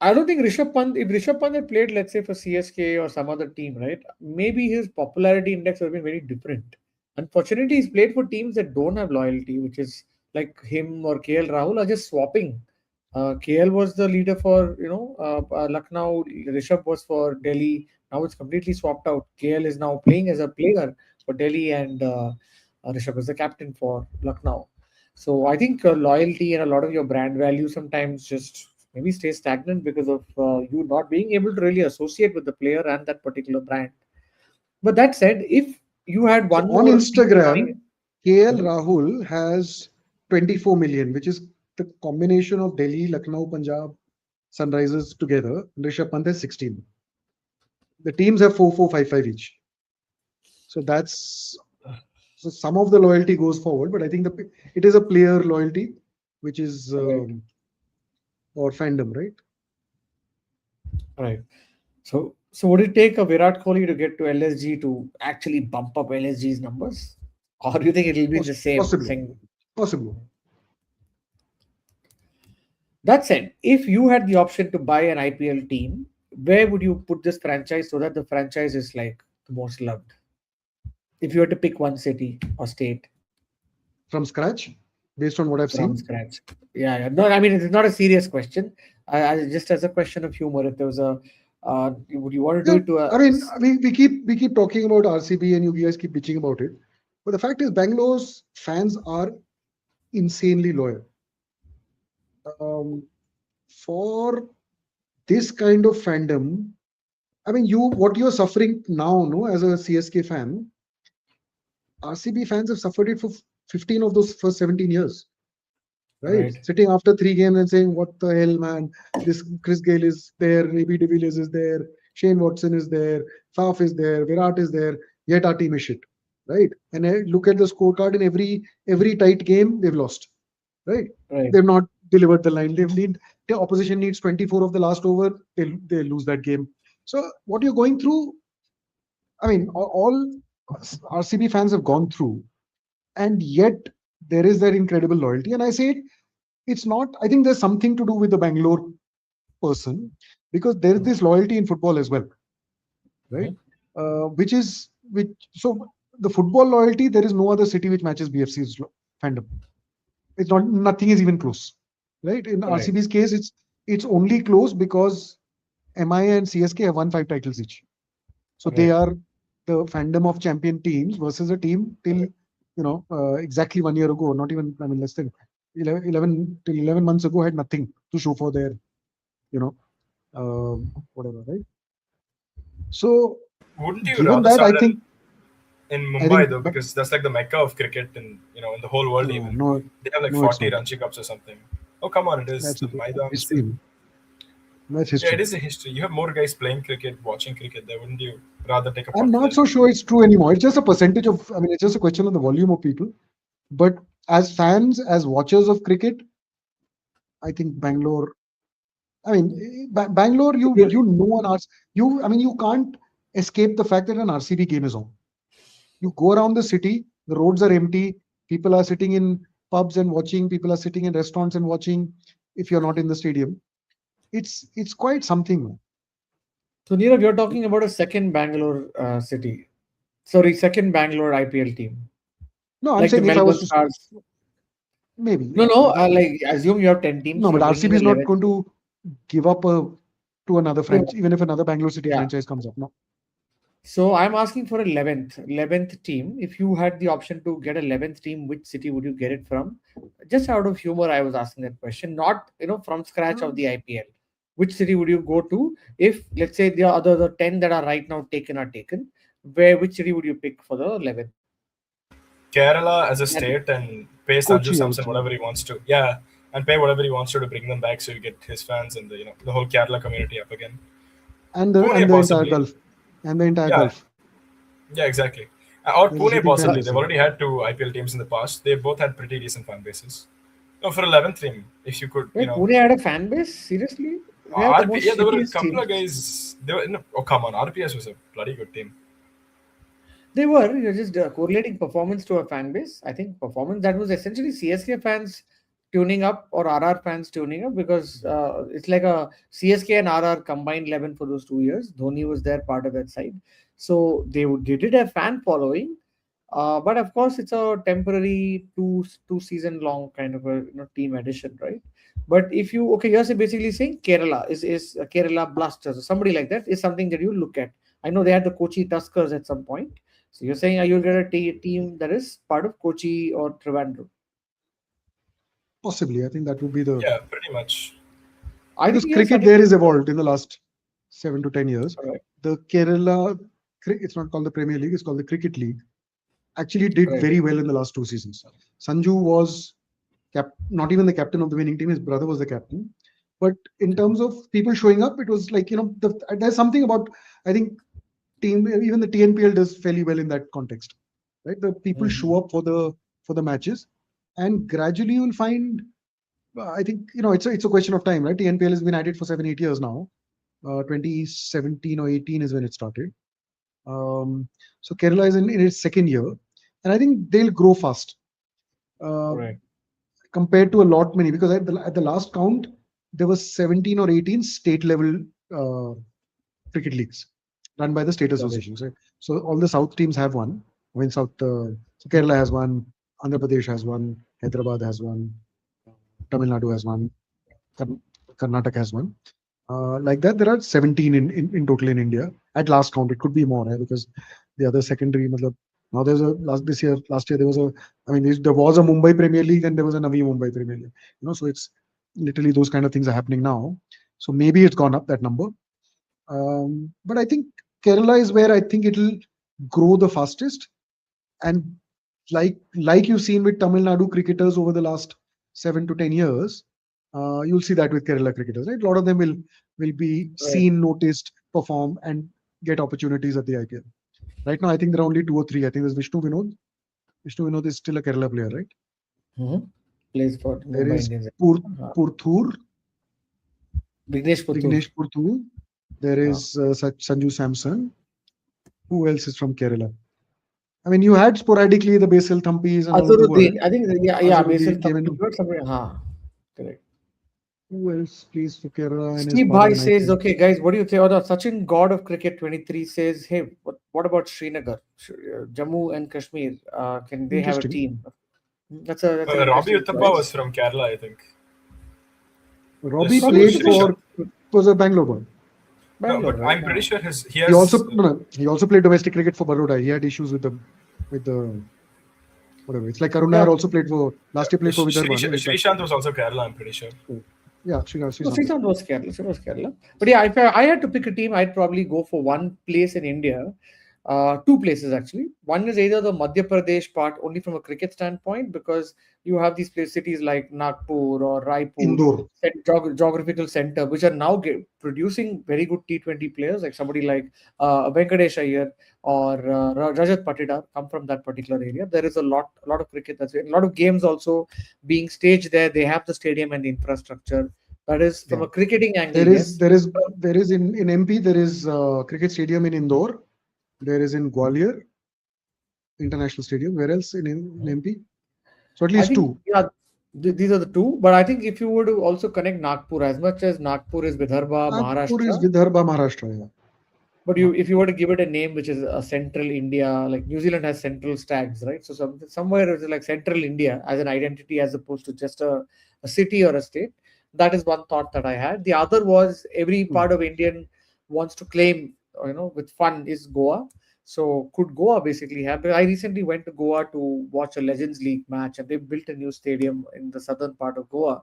I don't think Rishabh Pant, if Rishabh Pant had played, let's say, for CSK or some other team, right? Maybe his popularity index would have been very different. Unfortunately, he's played for teams that don't have loyalty, which is like him or KL Rahul are just swapping. KL was the leader for, Lucknow. Rishabh was for Delhi. Now it's completely swapped out. KL is now playing as a player for Delhi, and Rishabh is the captain for Lucknow. So I think loyalty and a lot of your brand value sometimes just maybe stay stagnant because of you not being able to really associate with the player and that particular brand. But that said, if you had So one on more team coming, Instagram, KL Mhm. Rahul has 24 million, which is the combination of Delhi, Lucknow, Punjab, Sunrisers together. Rishabh Pant has 16. The teams have 4,455 each. So that's so some of the loyalty goes forward, but I think it is a player loyalty, which is Right, or fandom, right? right. So would it take a Virat Kohli to get to LSG to actually bump up LSG's numbers, or do you think it will be the same Possibly, thing? possibly. That said, if you had the option to buy an IPL team, where would you put this franchise so that the franchise is like the most loved? If you had to pick one city or state From scratch, based on what I've from seen. scratch. Yeah, yeah. No, I mean it's not a serious question. Just as a question of humor, if there was a, would you want to do Yeah, it to a? I mean, we keep talking about RCB and you guys keep bitching about it. But the fact is, Bangalore's fans are insanely loyal. Um, for this kind of fandom, I mean, what you're suffering now, no, as a CSK fan, RCB fans have suffered it for 15 of those first 17 years, right? Right, Sitting after 3 games and saying, "What the hell, man? This Chris Gale is there, AB de Villiers is there, Shane Watson is there, Faf is there, Virat is there. Yet our team is shit, right?" And look at the scorecard in every tight game they've lost, right? right, They've not delivered the line. The opposition needs 24 of the last over. They lose that game. So what you're going through, I mean, all RCB fans have gone through, and yet there is that incredible loyalty. And I say it's not. I think there's something to do with the Bangalore person because there is this loyalty in football as well, right? Mhm. Which so the football loyalty. There is no other city which matches BFC's fandom. It's not. Nothing is even close, right? In Right, RCB's case, it's only close because MI and CSK have won 5 titles each. So they right. are the fandom of champion teams versus a team till exactly 1 year ago, not even I mean less than 11 till 11 months ago had nothing to show for their you know whatever, right? So Wouldn't you given rather that, start in I Mumbai think though, because that's like the mecca of cricket in the whole world even. no, They have like no, it's 40 not. Ranji Cups or something. Oh come on, it is That's the Maidans. history. That's Yeah, it history. is a history. You have more guys playing cricket, watching cricket there. Wouldn't you rather take a I'm punt not there? so sure it's true anymore. It's just a percentage of. I mean, it's just a question of the volume of people. But as fans, as watchers of cricket, I think Bangalore. I mean, Bangalore, you know an RC, you I mean you can't escape the fact that an RCB game is on. You go around the city, the roads are empty, people are sitting in pubs and watching. People are sitting in restaurants and watching. If you're not in the stadium, it's quite something. So Nirav, you're talking about a second Bangalore city. Sorry, second Bangalore IPL team, No, I'm like the saying if I Melbourne was to Stars. maybe, No, yeah, no. maybe. Like assume you have 10 teams. No, You're but bringing RCB is not 11. going to give up to another No, franchise, even if another Bangalore City yeah. franchise comes up. No, So I'm asking for 11th team. If you had the option to get 11th team, which city would you get it from? Just out of humor, I was asking that question, not from scratch of Uh, the IPL. Which city would you go to if, let's say, the 10 that are right now taken are taken? Which city would you pick for the 11th? Kerala as a That state and pay Sanju Kochi, I would Samson say, whatever he wants to. Yeah, and pay whatever he wants to bring them back so you get his fans and the whole Kerala community up again. and the Pune entire possibly. Gulf, and the entire Yeah, Gulf. yeah, exactly. Or There's a Pune sleeping fan possibly. base They've there. already had two IPL teams in the past. They both had pretty decent fan bases. No, for 11th team, if you could, Wait, Pune had a fan base? Seriously? They have the RP. most Yeah, there were a shittiest couple of teams. guys. They were. No, oh come on, RPS was a bloody good team. They were just correlating performance to a fan base. I think performance that was essentially CSK fans tuning up or RR fans tuning up because it's like a CSK and RR combined 11 for those 2 years. Dhoni was there, part of that side. So they did have fan following, but of course it's a temporary two season long kind of a team addition, right? But if you okay, you're basically saying Kerala is Kerala Blasters or somebody like that is something that you look at. I know they had the Kochi Tuskers at some point, so you're saying you'll get a team that is part of Kochi or Trivandrum. Possibly, I think that would be the Yeah, pretty much. I because think yes, cricket again. there has evolved in the last 7 to 10 years. Correct. The Kerala, it's not called the Premier League; it's called the Cricket League. Actually, did Correct. very well in the last 2 seasons. Sanju was not even the captain of the winning team. His brother was the captain. But in terms of people showing up, it was like there's something about I think even the TNPL does fairly well in that context, right? The people show up for the matches, and gradually you will find. I think it's a question of time, right? TNPL has been at it for 7 8 years now. 2017 or 18 is when it started. So Kerala is in its second year, and I think they'll grow fast uh, Correct. compared to a lot many because at the last count there was 17 or 18 state level uh, cricket leagues run by the state Correct. associations. Right? So all the south teams have one. I mean, so Kerala has one, Andhra Pradesh has one, Hyderabad has one, Tamil Nadu has one, Kar- Karnataka has one. Like that, there are 17 in total in India. At last count, it could be more because the other secondary. Now there's a last year there was a. I mean, there was a Mumbai Premier League and there was a Navi Mumbai Premier League. So it's literally those kind of things are happening now. So maybe it's gone up that number. But I think Kerala is where I think it'll grow the fastest. And like you've seen with Tamil Nadu cricketers over the last 7 to 10 years, you'll see that with Kerala cricketers. Right, a lot of them will be Right. seen, noticed, perform, and get opportunities at the IPL. Right now, I think there are only 2 or 3. I think there's Vishnu Vinod. Vishnu Vinod is still a Kerala player, right? Mm-hmm. Plays for There Mumbai is Indians. Purthur, Vignesh Puttur. Vignesh Purthur. There is Sanju Samson. Who else is from Kerala? I mean, you had sporadically the Basil Thampis and all who were. Azharuddin. I think yeah, Basil Azharuddin came in. somebody. Correct. Who else plays for Kerala and is Steve part of Bhai an says, IPL? okay, guys, what do you think? Oh, the Sachin God of Cricket 23 says, hey, what about Srinagar, Jammu and Kashmir? Can they have a Interesting. team? That's an Robbie interesting Uthappa choice. was from Kerala, I think. Robbie Robbie played Uthappa for was a Bangalore boy. No, Bangalore, but right? I'm pretty sure he He has. also he also played domestic cricket for Baroda. He had issues with the whatever. It's like Karun Yeah. Nair also played for last year played for Vidarbha. No? Srishant was also Kerala, I'm pretty sure. Yeah, No, Srishant. Srikanth was Kerala. She was Kerala. But yeah, if I had to pick a team, I'd probably go for one place in India. Two places actually. One is either the Madhya Pradesh part, only from a cricket standpoint, because you have these cities like Nagpur or Raipur, Indore. geographical center, which are now producing very good T20 players, like somebody like Venkatesh Iyer or Rajat Patidar come from that particular area. There is a lot of cricket a lot of games also being staged there. They have the stadium and the infrastructure. That is from Yeah. a cricketing angle, There is yes. there is in MP there is cricket stadium in Indore. There is in Gwalior International Stadium. Where else in MP? So at I least think, two. yeah, these are the two. But I think if you were to also connect Nagpur, as much as Nagpur is Vidarbha, Nagpur is Maharashtra, Vidarbha, Maharashtra. Yeah. but if you were to give it a name which is a central India, like New Zealand has central stags, right? So somewhere it's like central India as an identity as opposed to just a city or a state. That is one thought that I had. The other was every Hmm. part of Indian wants to claim, with fun is Goa. So could Goa basically have? I recently went to Goa to watch a Legends League match, and they built a new stadium in the southern part of Goa.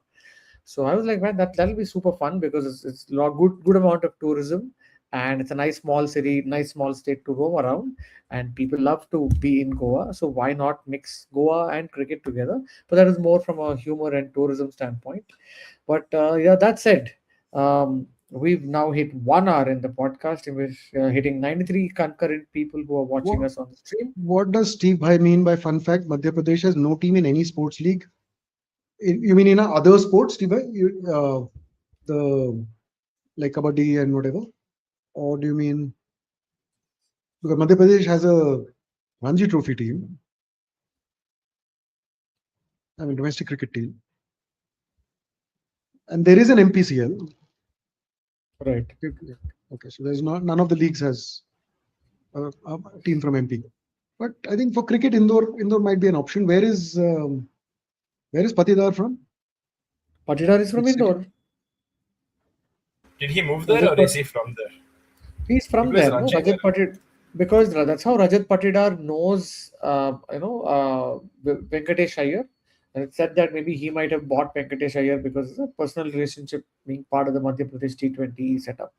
So I was like, man, that'll be super fun because it's a good amount of tourism, and it's a nice small city, nice small state to roam around, and people love to be in Goa. So why not mix Goa and cricket together? But that is more from a humor and tourism standpoint. But yeah, that said, we've now hit 1 hour in the podcast, and we're hitting 93 concurrent people who are watching What, us on the stream. what does Steve Bhai mean by fun fact? Madhya Pradesh has no team in any sports league. You mean in other sports, Steve Bhai? The like kabaddi and whatever? Or do you mean because Madhya Pradesh has a Ranji Trophy team, I mean domestic cricket team, and there is an MPCL. Right. Okay, so there's not none of the leagues has a team from MP. But I think for cricket, Indore might be an option. Where is Patidar from? Patidar is from Which city? Indore. Did he move there Rajat or is he from there? He's He from plays there, no? Ranji Rajat there. Patid, because that's how Rajat Patidar knows, Venkatesh Iyer. And it said that maybe he might have bought Venkatesh Iyer because of a personal relationship being part of the Madhya Pradesh T20 setup.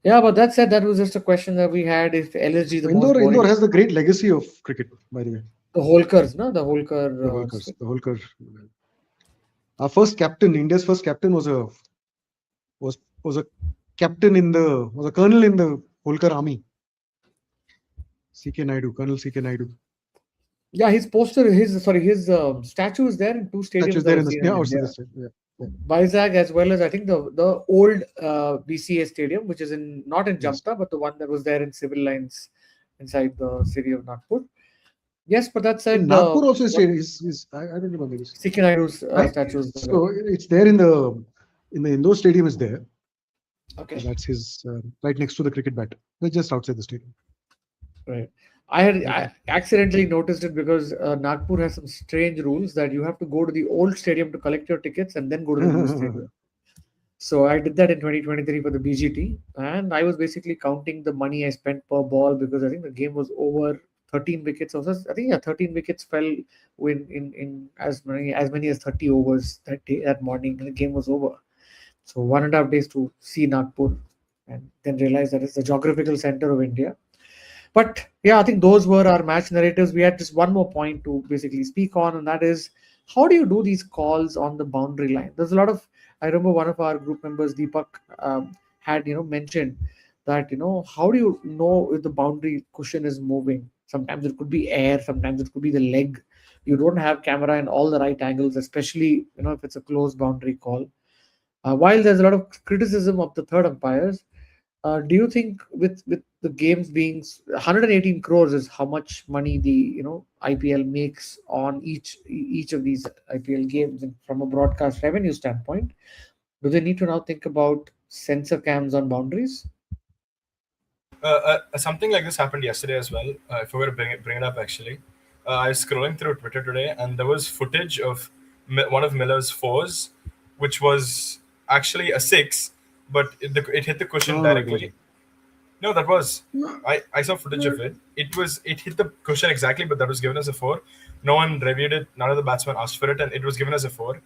Yeah, but that said, that was just a question that we had. Is LSG the most Indore boring? has the great legacy of cricket, by the way. The Holkers, no? The Holker. The Holkers, the Holkar. Our first captain, India's first captain was a captain in the was a colonel in the Holkar army. CK Naidu, Colonel CK Naidu. Yeah, his statue is there in two Statue is stadiums there I've in the seen yeah in outside India. the state. Yeah, yeah. Vizag, as well as I think the old BCA stadium, which is in not in Yes. Jamta, but the one that was there in civil lines inside the city of Nagpur. Yes, but that In said, Nagpur also what I don't remember this. CK Naidu's Right. statues there. So it's there in the Indore stadium is there. Okay, That's his right next to the cricket bat. They're just outside the stadium. right. I accidentally noticed it because Nagpur has some strange rules that you have to go to the old stadium to collect your tickets and then go to the new stadium. So I did that in 2023 for the BGT, and I was basically counting the money I spent per ball because I think the game was over 13 wickets. I think, yeah, 13 wickets fell in as many as 30 overs that day, that morning, and the game was over. So 1.5 days to see Nagpur, and then realize that it's the geographical center of India. But yeah, I think those were our match narratives. We had just one more point to basically speak on, and that is how do you do these calls on the boundary line? There's a lot of, I remember one of our group members, Deepak, had mentioned that how do you know if the boundary cushion is moving? Sometimes it could be air, sometimes it could be the leg. You don't have camera in all the right angles, especially if it's a close boundary call. While there's a lot of criticism of the third umpires, do you think with the games being 118 crores is how much money the IPL makes on each of these IPL games, and from a broadcast revenue standpoint, do they need to now think about sensor cams on boundaries? Something like this happened yesterday as well. If I were to bring it up, actually, I was scrolling through Twitter today, and there was footage of one of Miller's fours, which was actually a six, but it hit the cushion No, it wasn't. directly. No, that was. No, I saw footage of it. It hit the cushion exactly, but that was given as a four. No one reviewed it. None of the batsmen asked for it, and it was given as a four.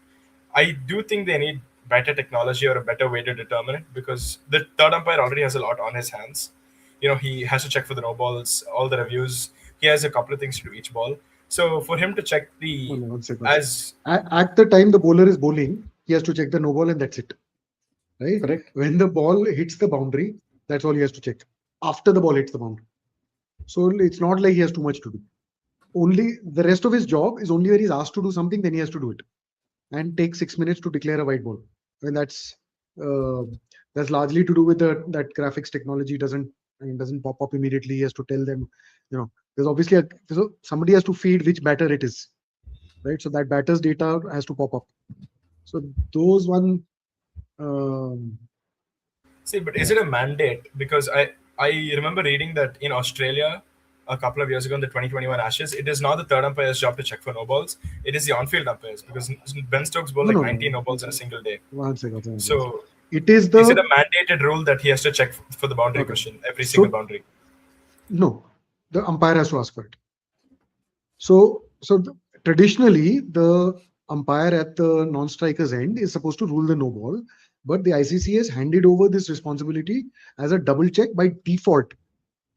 I do think they need better technology or a better way to determine it because the third umpire already has a lot on his hands. He has to check for the no balls, all the reviews. He has a couple of things to do each ball. So for him to check no, the no, one second. as At the time the bowler is bowling, he has to check the no ball and that's it. Right? Correct. When the ball hits the boundary, that's all he has to check. After the ball hits the boundary. So it's not like he has too much to do. Only the rest of his job is only where he's asked to do something, then he has to do it. And take 6 minutes to declare a white ball. I mean that's largely to do with that graphics technology doesn't and it doesn't pop up immediately. He has to tell them, there's obviously so somebody has to feed which batter it is, right? So that batter's data has to pop up. So those one, um, See, but is yeah, it a mandate? Because I remember reading that in Australia a couple of years ago in the 2021 Ashes, it is not the third umpire's job to check for no balls. It is the on-field umpires because Ben Stokes bowled no, like no, 19 no. no balls in a single day. One second, one second. So, It is is it a the mandated rule that he has to check for the boundary okay. cushion every single So boundary? no, the umpire has to ask for it. So traditionally, the umpire at the non-striker's end is supposed to rule the no ball, but the ICC has handed over this responsibility as a double check by default.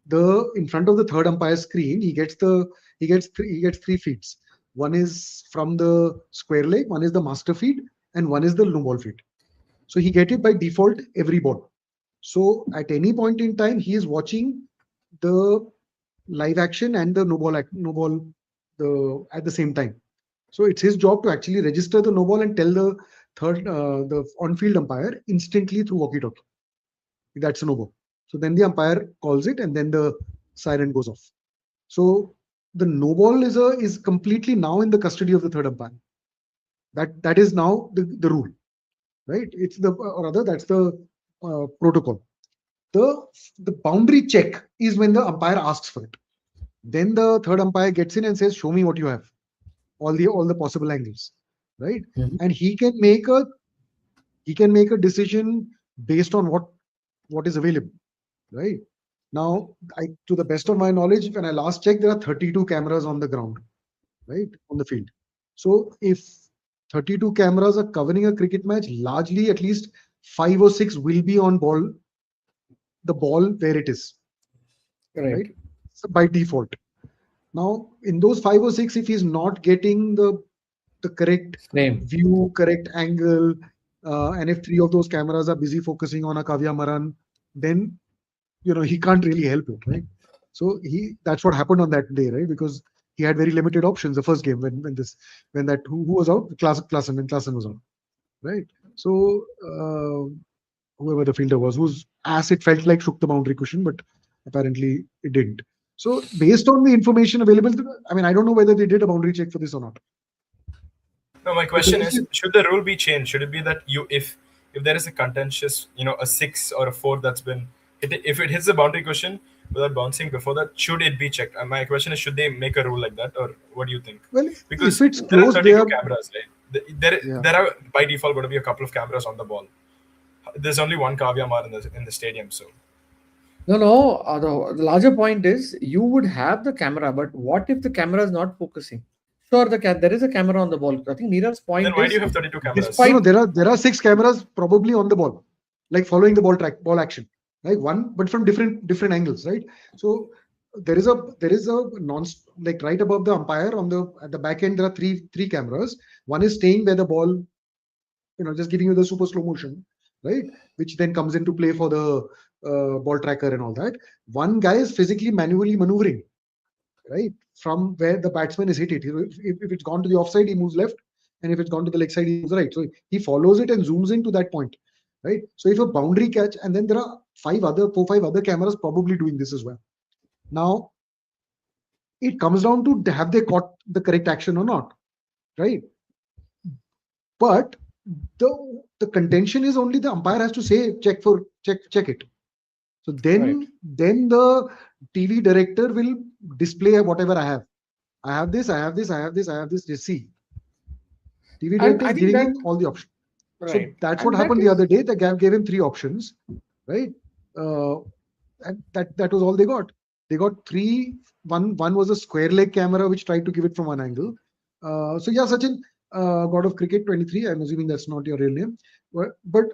The in front of the third umpire screen, he gets three feeds. One is from the square leg, one is the master feed, and one is the no ball feed. So he get it by default every ball. So at any point in time, he is watching the live action and the no ball at the same time. So it's his job to actually register the no ball and tell the on field umpire instantly through walkie talkie that's a no ball. So then the umpire calls it and then the siren goes off. So the no ball is completely now in the custody of the third umpire. That is now the rule, right? It's the or rather that's the protocol. The boundary check is when the umpire asks for it. Then the third umpire gets in and says, "Show me what you have, all the possible angles," right? Mhm. And he can make a decision based on what is available, right? Now, to the best of my knowledge, when I last checked, there are 32 cameras on the ground, right, on the field. So if 32 cameras are covering a cricket match, largely at least 5 or 6 will be on the ball where it is, right? Right. So by default. Now, in those 5 or 6, if he's not getting the correct Same. view, correct angle, and if 3 of those cameras are busy focusing on a Kavya Maran, then he can't really help it, right? So that's what happened on that day, right? Because he had very limited options the first game when that who was out, Klassen was out, right? So whoever the fielder was, whose ass it felt like shook the boundary cushion, but apparently it didn't. So based on the information available, I mean, I don't know whether they did a boundary check for this or not. No, my Because question this is: is should the rule be changed? Should it be that if there is a contentious, a 6 or a 4 that's been if it hits the boundary cushion without bouncing before that, should it be checked? And my question is: should they make a rule like that, or what do you think? well, if Because it's there are close, they 32 are cameras, right? There yeah. there are by default going to be a couple of cameras on the ball. There's only one Kavya Mar in the stadium, so No, no. The larger point is you would have the camera, but what if the camera is not focusing? Sure, there is a camera on the ball. I think Neeraj's then point why do you is, have 32 No, cameras? no, despite there are 6 cameras probably on the ball, like following the ball action, right? One, but from different angles, right? So there is a non like right above the umpire at the back end. There are three cameras. One is staying where the ball, just giving you the super slow motion, right? Which then comes into play for the ball tracker and all that. One guy is physically manually maneuvering, right? From where the batsman is hit it. If it's gone to the offside, he moves left, and if it's gone to the leg side, he moves right. So he follows it and zooms into that point, right? So if a boundary catch, and then there are 5 other cameras probably doing this as well. Now it comes down to have they caught the correct action or not, right? But the contention is only the umpire has to say check it. So right. then the TV director will display whatever I have. I have this, I have this, I have this, I have this. Just see. TV And director I is think giving that him all the options. So right, that's what and that happened the is other day. The guy gave him 3 options, right? Uh, and that was all they got. They got three. One was a square leg camera which tried to give it from one angle. So yeah, Sachin, God of Cricket 23. I'm assuming that's not your real name, but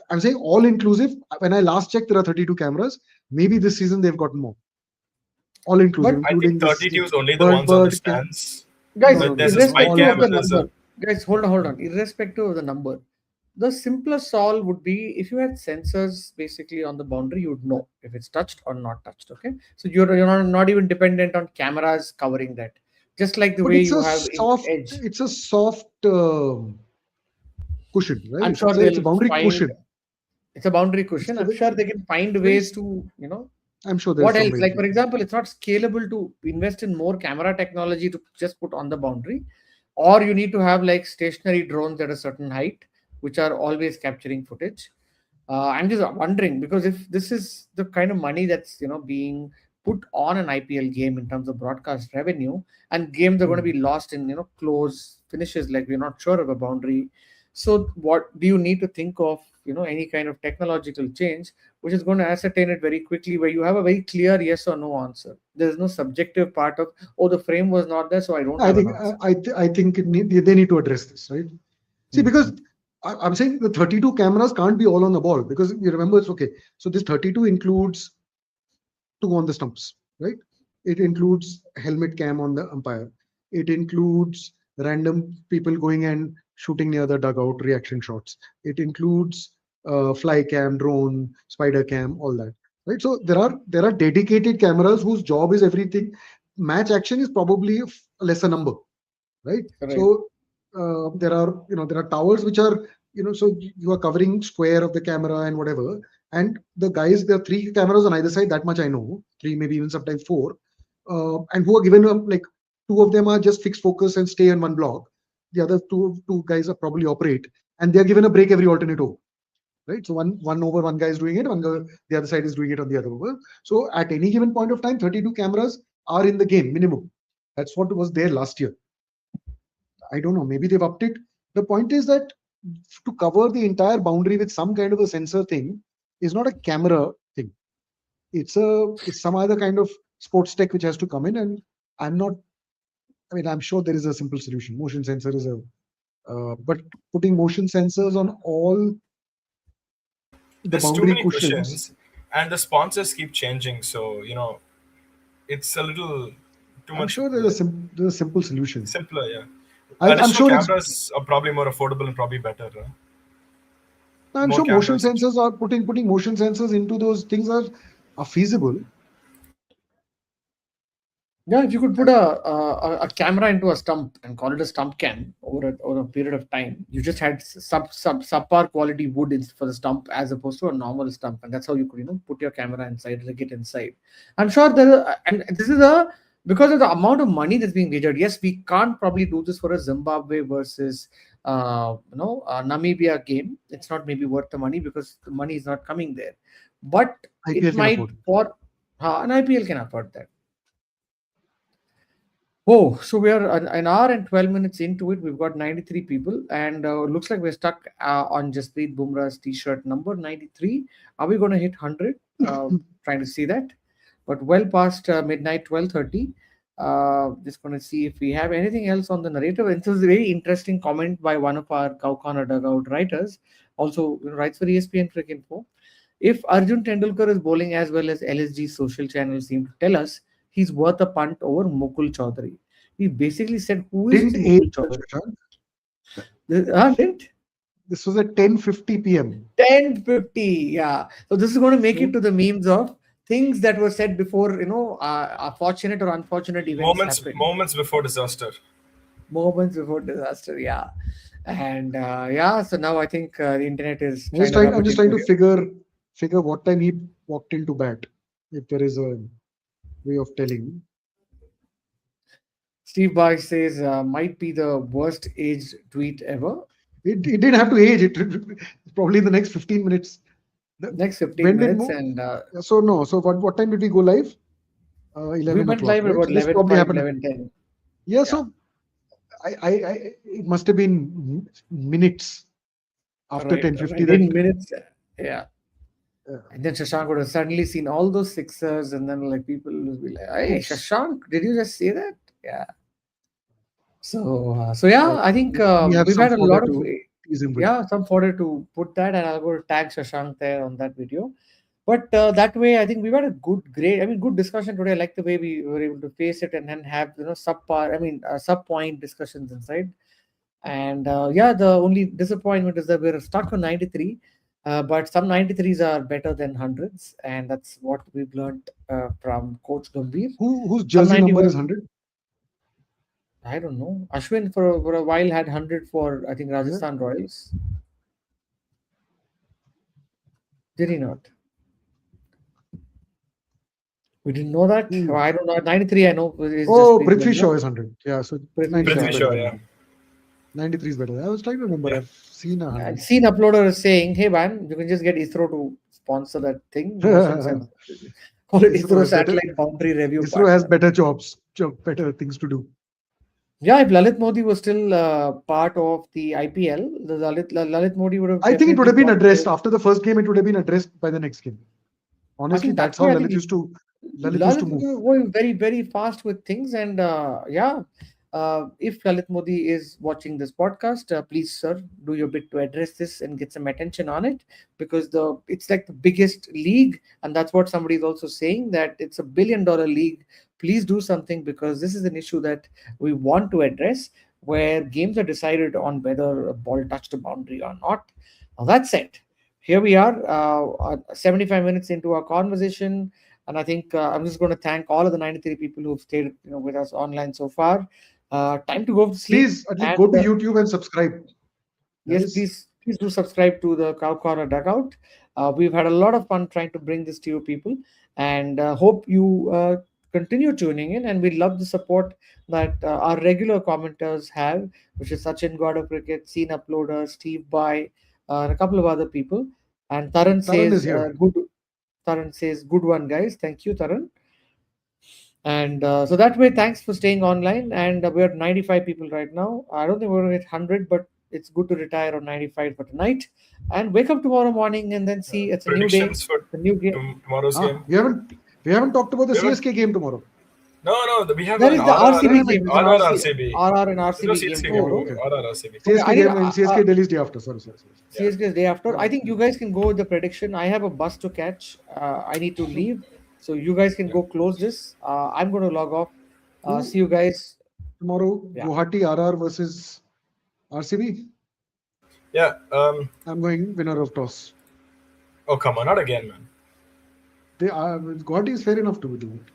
I'm saying all inclusive. When I last checked, there are 32 cameras. Maybe this season they've gotten more. All inclusive, but I think including this 32 is only the ones on the bird. stands. guys, No, no, But no. there's a spy All irrespective cam of the and there's a number, guys, hold on. Irrespective of the number, the simplest solve would be if you had sensors basically on the boundary, you would know if it's touched or not touched. Okay, so you're not even dependent on cameras covering that. Just like the But way you have in edge, it's a soft cushion, I'm right? sure It's a they'll boundary find cushion. it's a boundary It's cushion. a, I'm sure they can find it's very ways to. I'm sure there's What some else? way Like that for we can. example, it's not scalable to invest in more camera technology to just put on the boundary, or you need to have like stationary drones at a certain height, which are always capturing footage. I'm just wondering because if this is the kind of money that's being put on an IPL game in terms of broadcast revenue, and games are going to Hmm. be lost in close finishes, like we're not sure of a boundary. So what do you need to think of? Any kind of technological change which is going to ascertain it very quickly, where you have a very clear yes or no answer. There is no subjective part of, oh, the frame was not there, so I don't I have an think answer. I think they need to address this, right? See, because Mhm. I'm saying the 32 cameras can't be all on the ball, because you remember it's okay. So this 32 includes two on the stumps, right? It includes helmet cam on the umpire. It includes random people going and shooting near the dugout reaction shots. It includes fly cam, drone, spider cam, all that, right? So there are dedicated cameras whose job is everything. Match action is probably a lesser number, right? Right. So there are towers which are, so you are covering square of the camera and whatever. And the guys, there are three cameras on either side, that much I know, three, maybe even sometimes four, and who are given like two of them are just fixed focus and stay in one block. The other two guys are probably operate, and they are given a break every alternate over, right? So one over, one guy is doing it, the other side is doing it on the other over. So at any given point of time, 32 cameras are in the game minimum. That's what was there last year. I don't know. Maybe they've upped it. The point is that to cover the entire boundary with some kind of a sensor thing is not a camera thing. It's some other kind of sports tech which has to come in. And I'm not. I mean, I'm sure there is a simple solution. Motion sensor is a. But putting motion sensors on all the There's too boundary many cushions, cushions, and the sponsors keep changing. So it's a little too I'm much sure there's a simple solution. simpler. Yeah, I'm additional sure it's. cameras are probably more affordable and probably better. I'm More sure motion cameras. sensors are putting motion sensors into those things are feasible. Yeah, if you could put a camera into a stump and call it a stump cam over a period of time, you just had subpar quality wood for the stump as opposed to a normal stump, and that's how you could put your camera inside, rig it inside. I'm sure and this is a because of the amount of money that's being wagered. Yes, we can't probably do this for a Zimbabwe versus Namibia game. It's not maybe worth the money because the money is not coming there, but IPL it can might afford it. for an IPL can afford that. Oh, so we are an hour and 12 minutes into it. We've got 93 people, and looks like we're stuck on Jasprit Bumrah's t shirt number 93. Are we going to hit 100? Trying to see that. But well past midnight, 12:30. Just going to see if we have anything else on the narrative. And this was a very interesting comment by one of our Cow Corner Dugout writers, also writes for ESPN Cricket Info. If Arjun Tendulkar is bowling as well as LSG social channels seem to tell us, he's worth a punt over Mukul Chaudhary. He basically said, "Who is this Didn't age, Mukul Chaudhary?" Shashank. Didn't This was at 10:50 p.m. 10:50. Yeah. So this is going to make it So to the memes of things that were said before, fortunate or unfortunate events happened. Moments before disaster. Moments before disaster. Yeah. And yeah, so now I think the internet is I'm just trying to trying. rub I'm it just into trying to here. figure what time he walked into bat. If there is a way of telling. Steve Boy says, might be the worst aged tweet ever. It didn't have to age. Probably in the next 15 minutes. Next 15 When did minutes, Mo? and So no. So what time did we go live? we 11 went o'clock, live at right? about So this 11 probably 5, happened. 11:10. Yeah. Yeah, So it must have been minutes after right, 10:50 right. that. In minutes. Yeah. Uh, And then Shashank would have suddenly seen all those sixers, and then like people would be like, "Hey, oops. Shashank, did you just say that?" Yeah. So yeah, I think We have we've some had a fodder lot of to tease him with. yeah, some fodder to put that, and I'll go to tag Shashank there on that video. But that way, I think we've had a great, I mean, good discussion today. I like the way we were able to face it and then have subpar, I mean, sub point discussions inside. And yeah, the only disappointment is that we're stuck on 93. But some 93s are better than hundreds, and that's what we've learned from Coach Gambhir. Whose Some jersey number is 91, 100? I don't know. Ashwin for a while had 100 for I think Yeah. Rajasthan Royals. Did he not? We didn't know that. Oh, Who? I don't know. 93, I know, is Oh, Jasprit Prithvi Bumrah. Shaw is 100. Yeah, so Prithvi 93 Shaw. is Prithvi better Shaw, than yeah. 100. 93 is better. I was trying to remember. Yeah. I've seen I've 100. seen uploaders saying, "Hey man, you can just get ISRO to sponsor that thing." No sense. Call it ISRO ISRO has better. Satellite Boundary Review ISRO has Partner. better better things to do. Yeah, if Lalit Modi was still part of the IPL, the Lalit Modi would have I think it would definitely have been gone addressed to. after the first game. It would have been addressed by the next game. I Honestly, think that's that's how why I think Lalit used to Lalit move. was very, very fast with things. And yeah, if Lalit Modi is watching this podcast, please, sir, do your bit to address this and get some attention on it, because it's like the biggest league, and that's what somebody is also saying, that it's $1 billion league. Please do something, because this is an issue that we want to address, where games are decided on whether a ball touched a boundary or not. Now that said, here we are, 75 minutes into our conversation, and I think I'm just going to thank all of the 93 people who've stayed, with us online so far. Time to go to sleep. Please, at least And go to YouTube and subscribe, yes, guys. please do subscribe to the Cow Corner Dugout. We've had a lot of fun trying to bring this to you people, and hope you continue tuning in. And we love the support that our regular commenters have, which is Sachin God of Cricket, Scene Uploader, Steve Bai, and a couple of other people. And Taran Taran is says, here. good. Taran says, good one, guys. Thank you, Taran. And so that way, thanks for staying online. And we're at 95 people right now. I don't think we're going to hit 100, but it's good to retire on 95 for tonight and wake up tomorrow morning and then see it's a new day, Predictions for a new game. tomorrow's Ah, game. we haven't talked about the We haven't. CSK game tomorrow. No. We have There an is the RR, RCB Where am I game. There's an missing? RR RC, RCB. RR and There's no RCB game CSK game Oh, tomorrow. tomorrow. okay. RR RCB. Okay, CSK game and CSK Delhi's day after. Sorry. Yeah. CSK is day after. I Yeah. think you guys can go with the prediction. I have a bus to catch. I need to So leave. So you guys can Yeah. go close this. I'm going to log off. See who you guys. tomorrow? Yeah. Guwahati RR versus RCB. Yeah. I'm going winner of toss. Oh, come on, not again, man. They are Guwahati is fair enough to do it.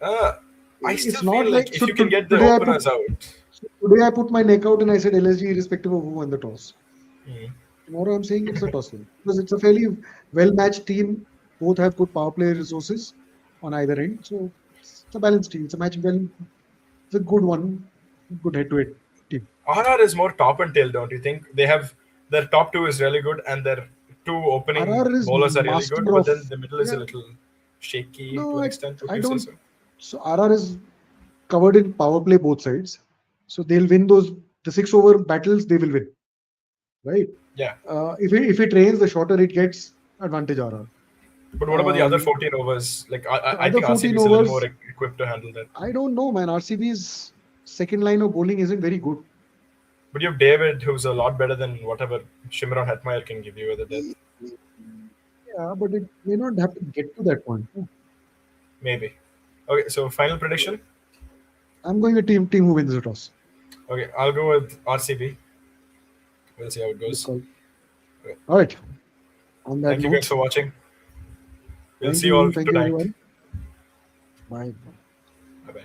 I It's still not feel like like if you can get the openers out. today I put my neck out and I said LSG irrespective of who won the toss. Hmm. Tomorrow I'm saying it's a toss win because it's a fairly well matched team. Both have good power play resources on either end, so it's a balanced team. It's a match well. It's a good one, good head-to-head team. RR is more top and tail, don't you think? They have their top two is really good, and their two opening RR is bowlers are really master good, but of then the middle is a yeah. little shaky to No, an I extent. Would I you say don't. so? So RR is covered in power play both sides, so they'll win those the 6 over battles. They will win, right? Yeah. If it rains, the shorter it gets, advantage RR. But what about the other Um, 14 overs? Like the I other think 14 RCB is a little more overs, equipped to handle that. I don't know, man. RCB's second line of bowling isn't very good. But you have David, who's a lot better than whatever Shimron Hetmeyer can give you with a death. Yeah, but it may not have to get to that point. Maybe. Okay, so final prediction. I'm going a team who wins the toss. Okay, I'll go with RCB. We'll see how it Good goes. call. Okay. All right. On that Thank you guys note, for watching. We'll thank see you all you, tonight. everyone. Bye. Bye bye.